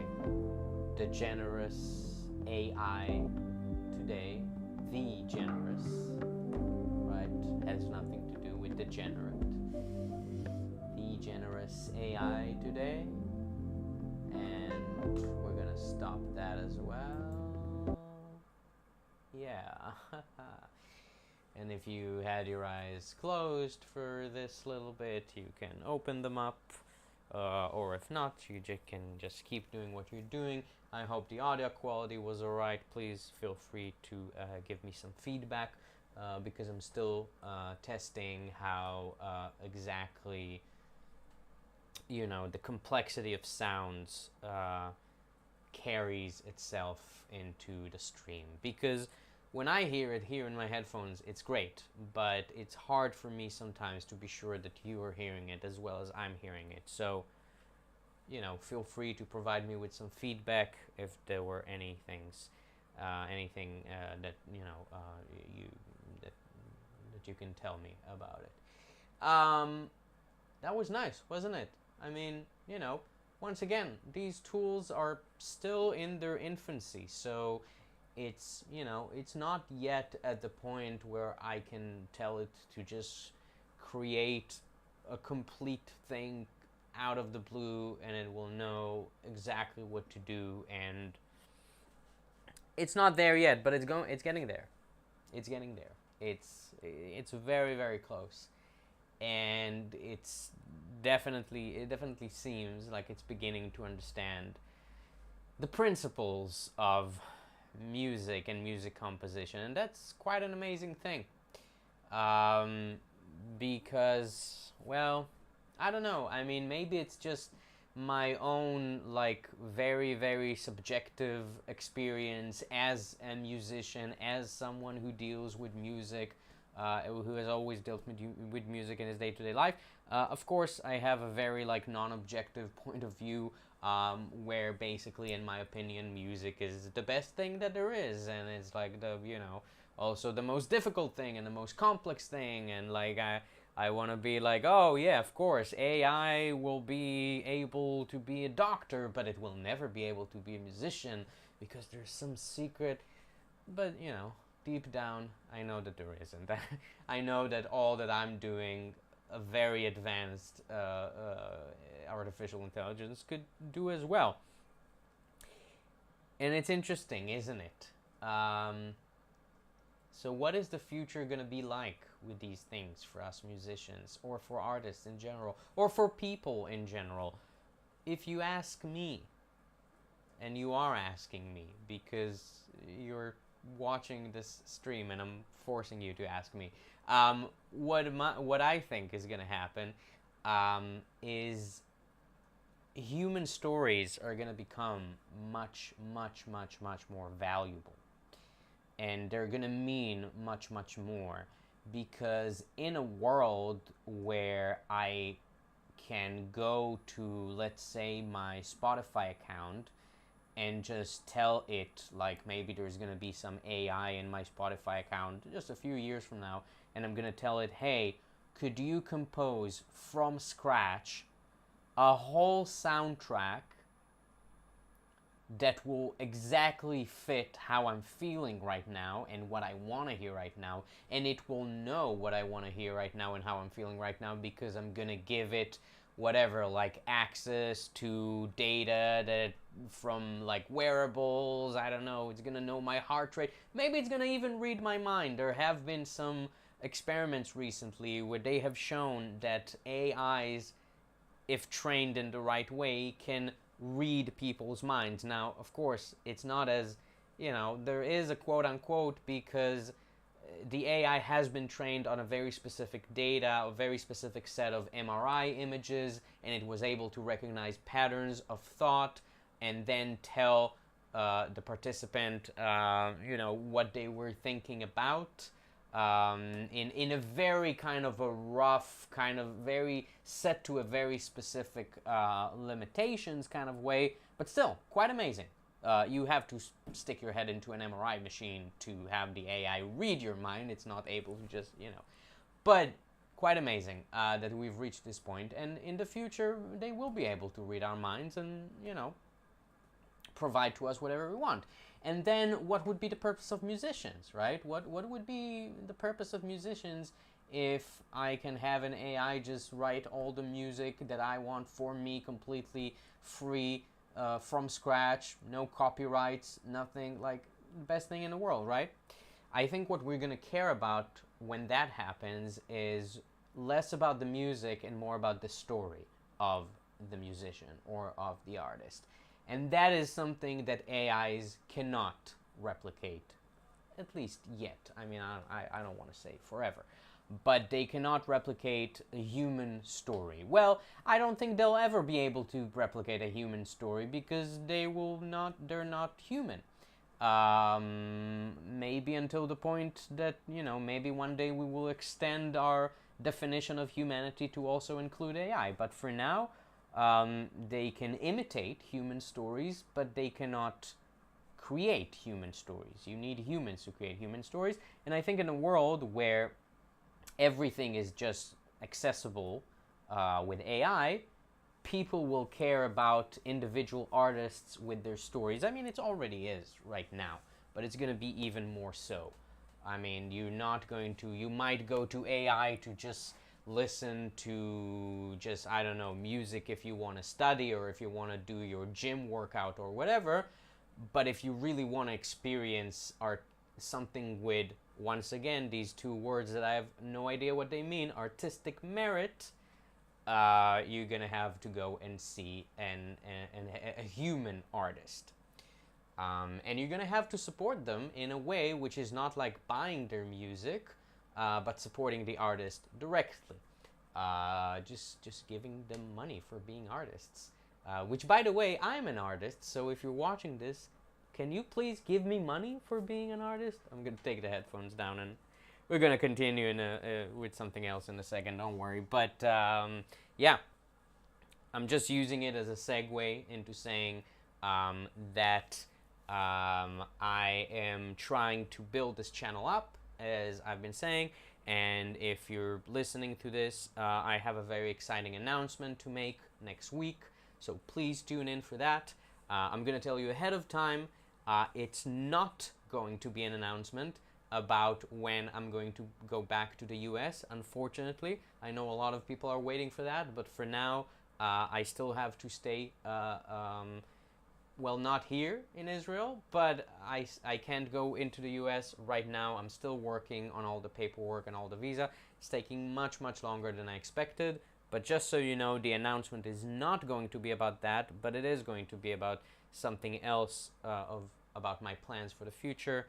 the generous AI today. The generous, right? Has nothing to do with degenerate. The generous AI today. And we're gonna stop that as well. Yeah. And if you had your eyes closed for this little bit, you can open them up or if not, you can just keep doing what you're doing. I hope the audio quality was alright. Please feel free to give me some feedback, because I'm still testing how exactly, the complexity of sounds carries itself into the stream. Because when I hear it here in my headphones, it's great, but it's hard for me sometimes to be sure that you are hearing it as well as I'm hearing it. So, feel free to provide me with some feedback if there were anything that you that that you can tell me about it. That was nice, wasn't it? I mean, once again, these tools are still in their infancy, so it's not yet at the point where I can tell it to just create a complete thing out of the blue and it will know exactly what to do, and it's not there yet, but it's getting there. It's getting there. It's very, very close, and it definitely seems like it's beginning to understand the principles of music and music composition, and that's quite an amazing thing. Um, because, well, I don't know. I mean, maybe it's just my own, like, very, very subjective experience as a musician, as someone who deals with music, who has always dealt with music in his day-to-day life. Of course, I have a very, like, non-objective point of view, where basically, in my opinion, music is the best thing that there is, and it's like also the most difficult thing and the most complex thing, and like I want to be like, oh yeah, of course, AI will be able to be a doctor, but it will never be able to be a musician because there's some secret. But deep down, I know that there isn't. I know that all that I'm doing, a very advanced artificial intelligence could do as well. And it's interesting, isn't it? So what is the future going to be like with these things for us musicians, or for artists in general, or for people in general? If you ask me, and you are asking me because you're watching this stream and I'm forcing you to ask me, what I think is going to happen is human stories are going to become much, much, much, much more valuable. And they're going to mean much, much more. Because in a world where I can go to, let's say, my Spotify account and just tell it, like, maybe there's going to be some AI in my Spotify account just a few years from now, and I'm going to tell it, hey, could you compose from scratch a whole soundtrack that will exactly fit how I'm feeling right now and what I want to hear right now, and it will know what I want to hear right now and how I'm feeling right now, because I'm gonna give it whatever, like access to data that from like wearables, I don't know, it's gonna know my heart rate, maybe it's gonna even read my mind. There have been some experiments recently where they have shown that AIs, if trained in the right way, can read people's minds. Now, of course, it's not as, there is a quote unquote, because the AI has been trained on a very specific data, a very specific set of MRI images, and it was able to recognize patterns of thought and then tell the participant, what they were thinking about. In a very kind of a rough, kind of very set to a very specific limitations kind of way, but still quite amazing. You have to stick your head into an MRI machine to have the AI read your mind. It's not able to just, but quite amazing that we've reached this point, and in the future they will be able to read our minds and, provide to us whatever we want. And then what would be the purpose of musicians, right? What would be the purpose of musicians if I can have an AI just write all the music that I want for me completely free, from scratch, no copyrights, nothing, like the best thing in the world, right? I think what we're going to care about when that happens is less about the music and more about the story of the musician or of the artist. And that is something that AIs cannot replicate, at least yet. I mean, I don't want to say forever, but they cannot replicate a human story. Well, I don't think they'll ever be able to replicate a human story because they're not human. Maybe until the point that, maybe one day we will extend our definition of humanity to also include AI. But for now, they can imitate human stories, but they cannot create human stories. You need humans to create human stories. And I think in a world where everything is just accessible with AI, people will care about individual artists with their stories. I mean, it already is right now, but it's going to be even more so. I mean, you might go to AI to just listen to I don't know, music if you want to study or if you want to do your gym workout or whatever. But if you really want to experience something with, once again, these two words that I have no idea what they mean, artistic merit, you're gonna have to go and see a human artist. And you're gonna have to support them in a way which is not like buying their music, but supporting the artist directly. Just giving them money for being artists. Which, by the way, I'm an artist, so if you're watching this, can you please give me money for being an artist? I'm gonna take the headphones down and we're gonna continue with something else in a second, don't worry. But yeah, I'm just using it as a segue into saying that I am trying to build this channel up, as I've been saying. And if you're listening to this, I have a very exciting announcement to make next week. So please tune in for that. I'm going to tell you ahead of time, it's not going to be an announcement about when I'm going to go back to the US, unfortunately. I know a lot of people are waiting for that, but for now, I still have to stay, well, not here in Israel, but I can't go into the US right now. I'm still working on all the paperwork and all the visa. It's taking much, much longer than I expected. But just so you know, the announcement is not going to be about that, but it is going to be about something else about my plans for the future,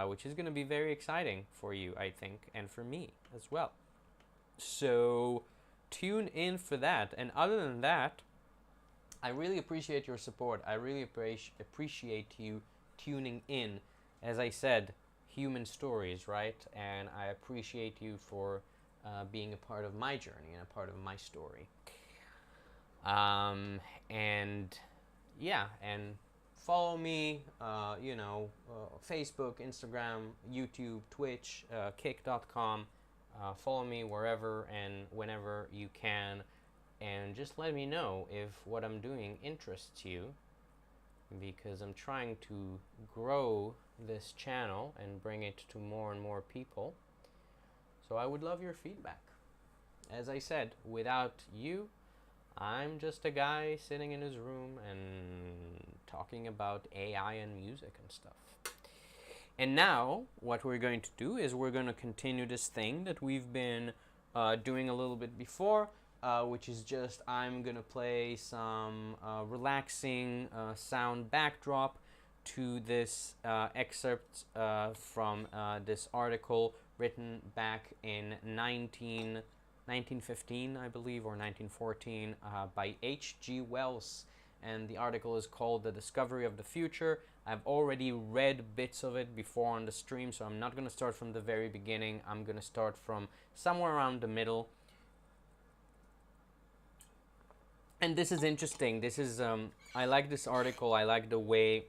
which is going to be very exciting for you, I think, and for me as well. So tune in for that. And other than that, I really appreciate your support. I really appreciate you tuning in. As I said, human stories, right? And I appreciate you for being a part of my journey and a part of my story. And yeah, and follow me, Facebook, Instagram, YouTube, Twitch, kick.com. Follow me wherever and whenever you can. And just let me know if what I'm doing interests you, because I'm trying to grow this channel and bring it to more and more people. So I would love your feedback. As I said, without you, I'm just a guy sitting in his room and talking about AI and music and stuff. And now, what we're going to do is we're going to continue this thing that we've been doing a little bit before, which is just I'm going to play some relaxing sound backdrop to this excerpt from this article written back in 1915, I believe, or 1914, by H.G. Wells. And the article is called The Discovery of the Future. I've already read bits of it before on the stream, so I'm not going to start from the very beginning. I'm going to start from somewhere around the middle. And this is interesting. This is, I like this article. I like the way,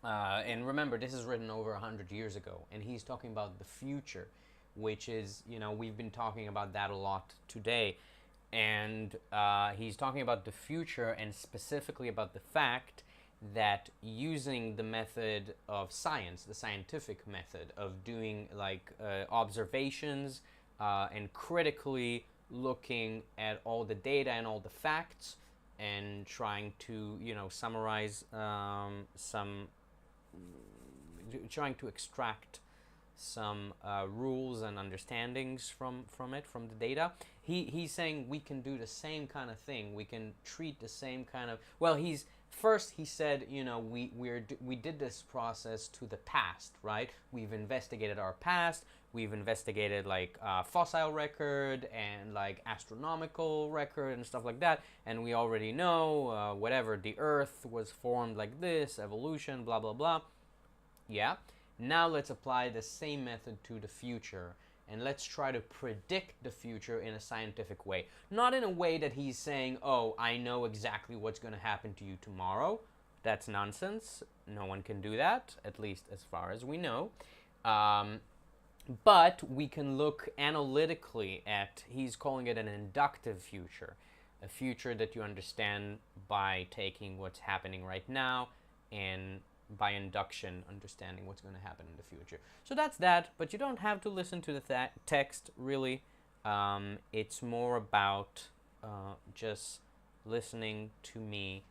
and remember, this is written over 100 years ago, and he's talking about the future, which is, we've been talking about that a lot today. And he's talking about the future, and specifically about the fact that using the method of science, the scientific method of doing like observations and critically looking at all the data and all the facts and trying to, summarize trying to extract some rules and understandings from the data. He's saying we can do the same kind of thing. We can treat the same kind of, well, he said, you know, we did this process to the past, right? We've investigated our past. We've investigated like fossil record and like astronomical record and stuff like that, and we already know whatever, the Earth was formed like this, evolution, blah blah blah. Yeah. Now let's apply the same method to the future, and let's try to predict the future in a scientific way. Not in a way that he's saying, oh, I know exactly what's going to happen to you tomorrow. That's nonsense. No one can do that, at least as far as we know. But we can look analytically at, he's calling it an inductive future, a future that you understand by taking what's happening right now and by induction understanding what's going to happen in the future. So that's that, but you don't have to listen to the text really. It's more about just listening to me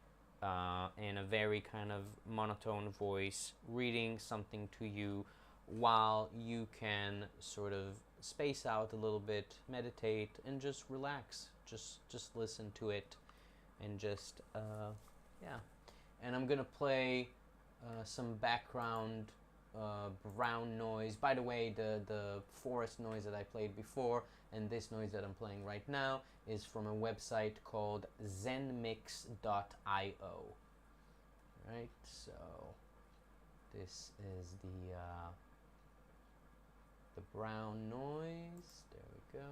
in a very kind of monotone voice, reading something to you while you can sort of space out a little bit, meditate, and just relax. Just listen to it, and just yeah. And I'm gonna play some background brown noise. By the way, the forest noise that I played before and this noise that I'm playing right now is from a website called zenmix.io. Right, so this is the brown noise. There we go.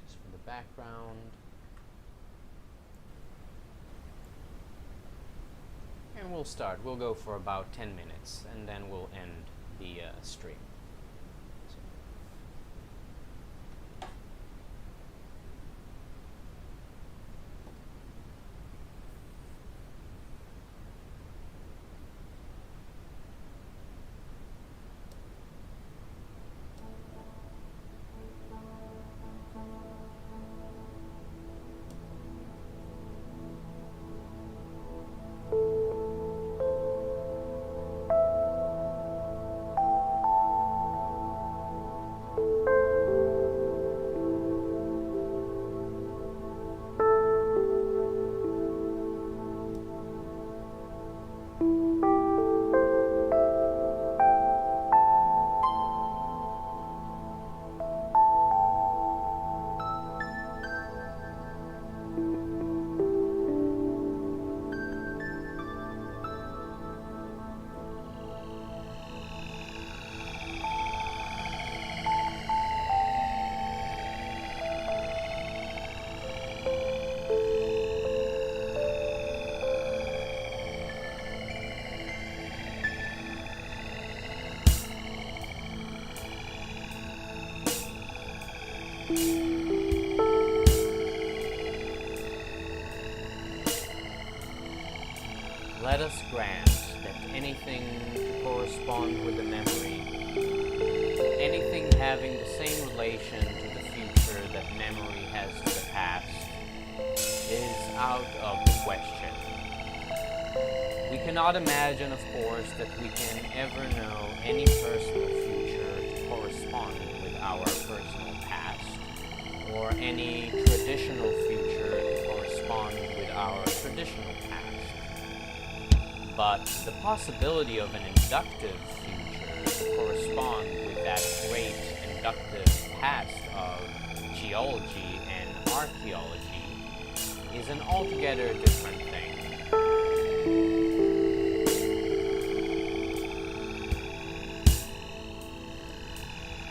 Just for the background. And we'll start. We'll go for about 10 minutes, and then we'll end the stream. Let us grant that anything to correspond with the memory, anything having the same relation to the future that memory has to the past, is out of the question. We cannot imagine, of course, that we can ever know any personal future to correspond with our personal past, or any traditional future to correspond with our traditional past. But the possibility of an inductive future to correspond with that great inductive past of geology and archaeology is an altogether different thing.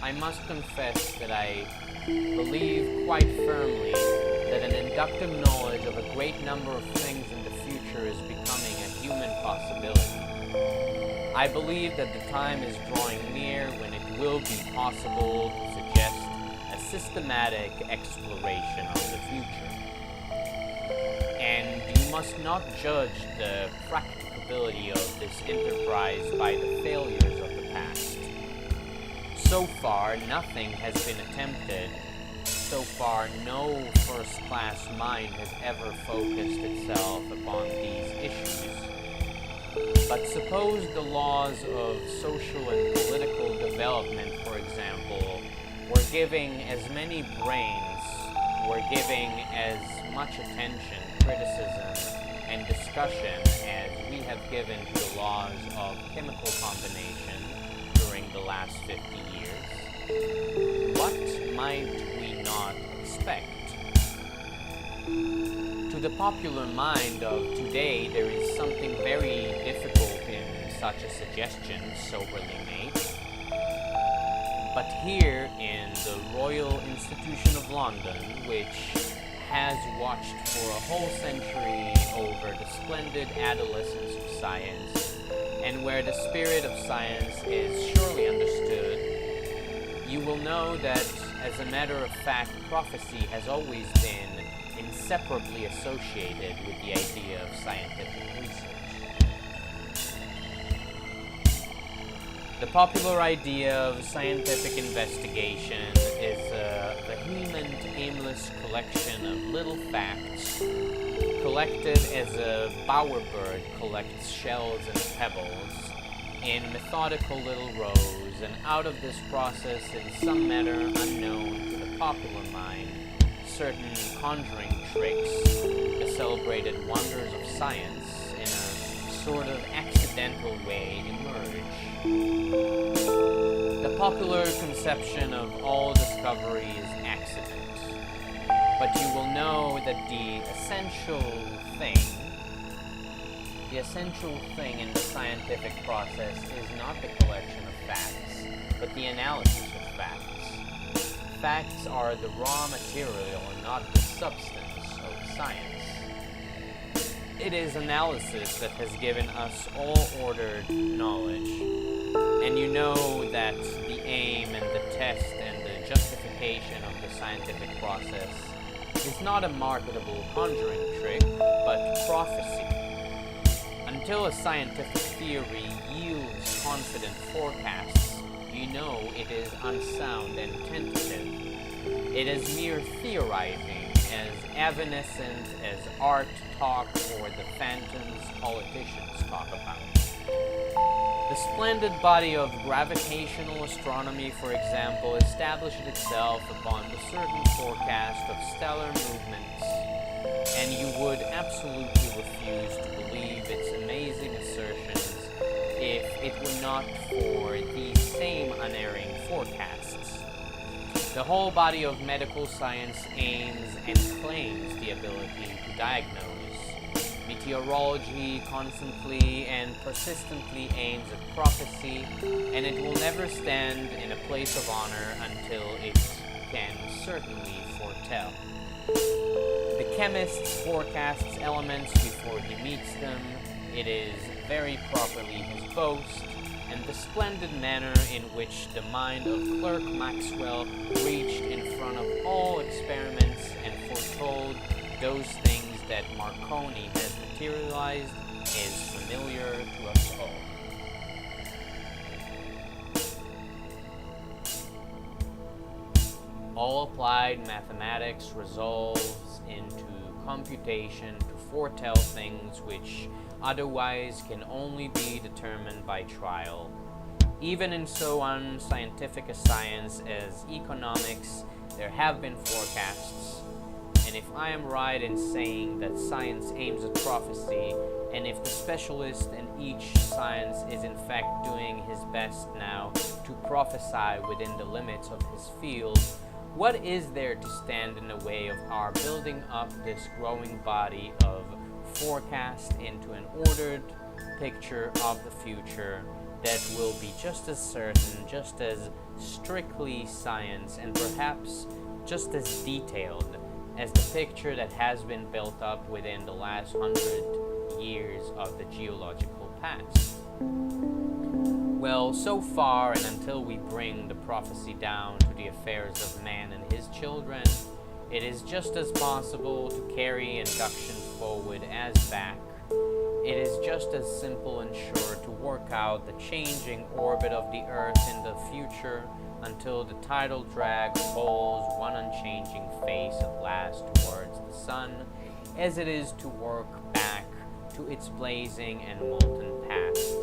I must confess that I believe quite firmly that an inductive knowledge of a great number of things in the future is becoming a human possibility. I believe that the time is drawing near when it will be possible to suggest a systematic exploration of the future. And you must not judge the practicability of this enterprise by the failures of the past. So far, nothing has been attempted. So far, no first-class mind has ever focused itself upon these issues. But suppose the laws of social and political development, for example, were giving as many brains, were giving as much attention, criticism, and discussion as we have given to the laws of chemical combination during the last 50 years, what might we not expect? To the popular mind of today, there is something very difficult in such a suggestion, soberly made. But here in the Royal Institution of London, which has watched for a whole century over the splendid adolescence of science, and where the spirit of science is surely understood, you will know that, as a matter of fact, prophecy has always been inseparably associated with the idea of scientific research. The popular idea of scientific investigation is a vehement, aimless collection of little facts, collected as a bowerbird collects shells and pebbles in methodical little rows, and out of this process, in some manner unknown to the popular mind, certain conjuring tricks, the celebrated wonders of science, in a sort of accidental way emerge. The popular conception of all discovery is accident, but you will know that the essential thing in the scientific process is not the collection of facts, but the analysis of facts. Facts are the raw material and not the substance of science. It is analysis that has given us all ordered knowledge. And you know that the aim and the test and the justification of the scientific process is not a marketable conjuring trick, but prophecy. Until a scientific theory yields confident forecasts, you know it is unsound and tentative. It is mere theorizing, as evanescent as art talk or the phantoms politicians talk about. The splendid body of gravitational astronomy, for example, established itself upon the certain forecast of stellar movements, and you would absolutely refuse to believe its amazing assertions if it were not for these same unerring forecasts. The whole body of medical science aims and claims the ability to diagnose. Meteorology constantly and persistently aims at prophecy, and it will never stand in a place of honor until it can certainly foretell. The chemist forecasts elements before he meets them. It is very properly his boast, and the splendid manner in which the mind of Clerk Maxwell reached in front of all experiments and foretold those things that Marconi has materialized is familiar to us all. All applied mathematics resolves into computation to foretell things which otherwise can only be determined by trial. Even in so unscientific a science as economics, there have been forecasts. And if I am right in saying that science aims at prophecy, and if the specialist in each science is in fact doing his best now to prophesy within the limits of his field, what is there to stand in the way of our building up this growing body of forecast into an ordered picture of the future that will be just as certain, just as strictly science, and perhaps just as detailed as the picture that has been built up within the last 100 years of the geological past? Well, so far, and until we bring the prophecy down to the affairs of man and his children, it is just as possible to carry induction forward as back. It is just as simple and sure to work out the changing orbit of the Earth in the future until the tidal drag holds one unchanging face at last towards the sun, as it is to work back to its blazing and molten past.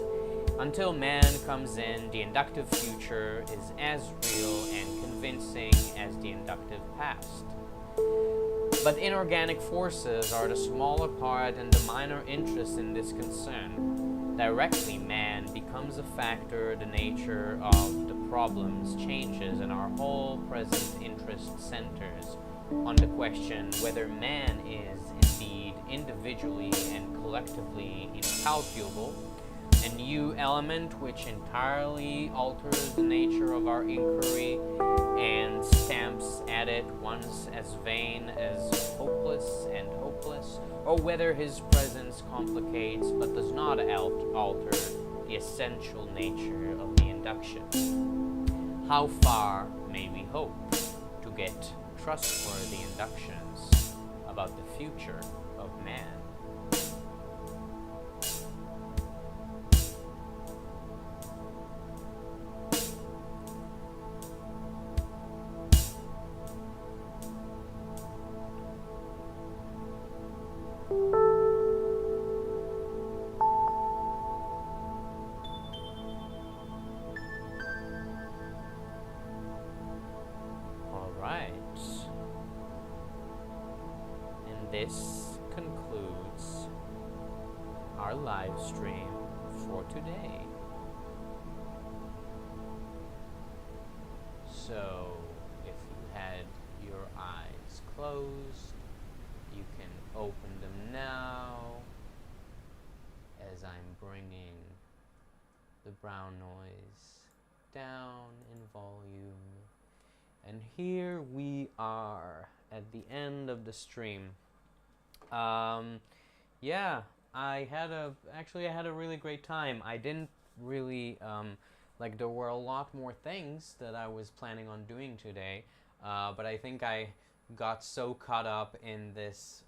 Until man comes in, the inductive future is as real and convincing as the inductive past. But inorganic forces are the smaller part and the minor interest in this concern. Directly, man becomes a factor, the nature of the problems changes, and our whole present interest centers on the question whether man is indeed individually and collectively incalculable, a new element which entirely alters the nature of our inquiry and stamps at it once as vain as hopeless and hopeless, or whether his presence complicates but does not alter the essential nature of the induction. How far may we hope to get trustworthy inductions about the future of man? This concludes our live stream for today. So, if you had your eyes closed, you can open them now as I'm bringing the brown noise down in volume. And here we are at the end of the stream. Yeah, I had a really great time. I didn't really, there were a lot more things that I was planning on doing today, but I think I got so caught up in this,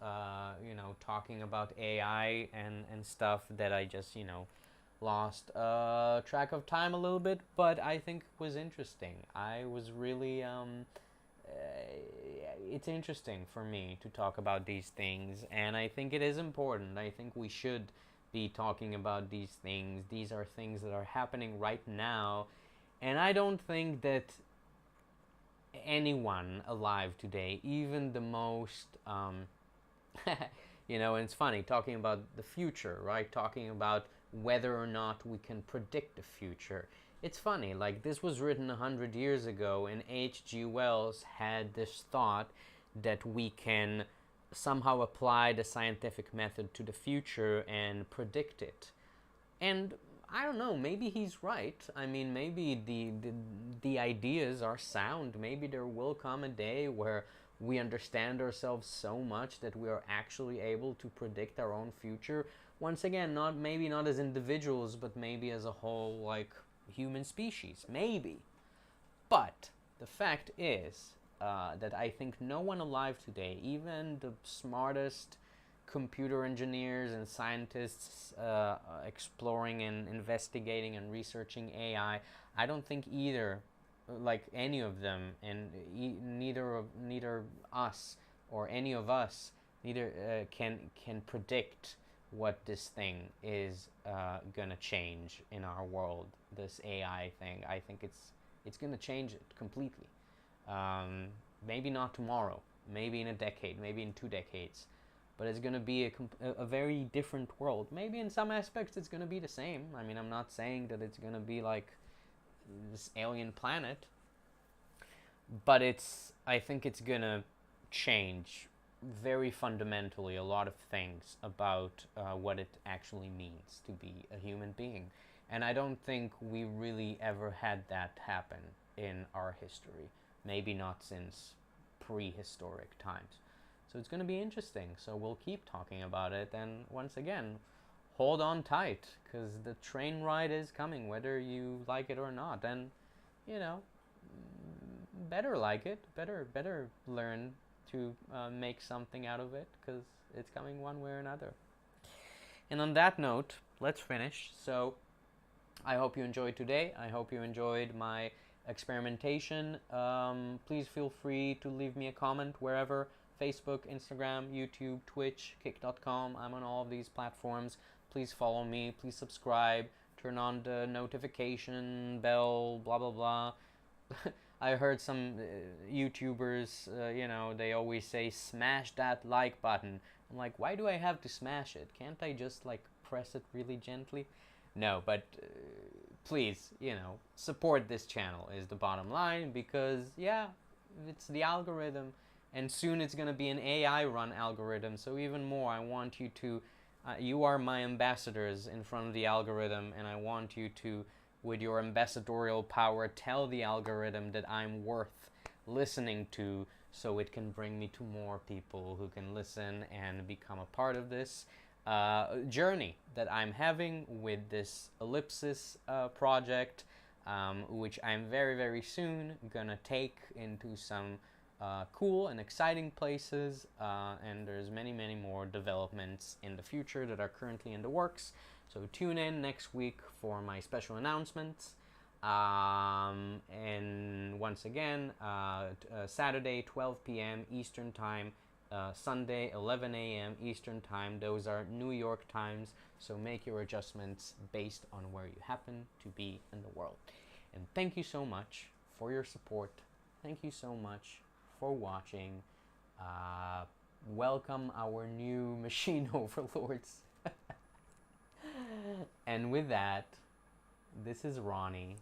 talking about AI and stuff that I just, lost track of time a little bit, but I think it was interesting. I was really, it's interesting for me to talk about these things, and I think it is important. I think we should be talking about these things. These are things that are happening right now, and I don't think that anyone alive today, even the most, and it's funny talking about the future, right? Talking about whether or not we can predict the future. It's funny, this was written 100 years ago, and H.G. Wells had this thought that we can somehow apply the scientific method to the future and predict it. And I don't know, maybe he's right. I mean, maybe the ideas are sound. Maybe there will come a day where we understand ourselves so much that we are actually able to predict our own future. Once again, maybe not as individuals, but maybe as a whole, human species, maybe. But the fact is that I think no one alive today, even the smartest computer engineers and scientists exploring and investigating and researching AI, I don't think either, any of them, and neither us or any of us, neither can predict what this thing is gonna change in our world. This AI thing, I think it's gonna change it completely. Maybe not tomorrow, maybe in a decade, maybe in 2 decades, but it's gonna be a very different world. Maybe in some aspects it's gonna be the same. I mean, I'm not saying that it's gonna be like this alien planet, but I think it's gonna change very fundamentally a lot of things about what it actually means to be a human being. And I don't think we really ever had that happen in our history. Maybe not since prehistoric times. So it's going to be interesting. So we'll keep talking about it. And once again, hold on tight, because the train ride is coming, whether you like it or not. And, better like it. Better learn to make something out of it, because it's coming one way or another. And on that note, let's finish. So I hope you enjoyed today. I hope you enjoyed my experimentation. Please feel free to leave me a comment wherever. Facebook, Instagram, YouTube, Twitch, kick.com. I'm on all of these platforms. Please follow me. Please subscribe. Turn on the notification bell, blah, blah, blah. I heard some YouTubers, they always say, smash that like button. I'm like, why do I have to smash it? Can't I just, like, press it really gently? No, but please, support this channel is the bottom line, because, yeah, it's the algorithm. And soon it's going to be an AI run algorithm. So even more, I want you to, you are my ambassadors in front of the algorithm, and I want you to, with your ambassadorial power, tell the algorithm that I'm worth listening to, so it can bring me to more people who can listen and become a part of this journey that I'm having with this Ellipsis project, which I'm very, very soon gonna take into some cool and exciting places, and there's many, many more developments in the future that are currently in the works. So tune in next week for my special announcements. And once again, Saturday 12 p.m. Eastern Time, Sunday 11 a.m. Eastern Time. Those are New York times, so make your adjustments based on where you happen to be in the world. And thank you so much for your support. Thank you so much for watching. Welcome our new machine overlords. And with that, this is Ronnie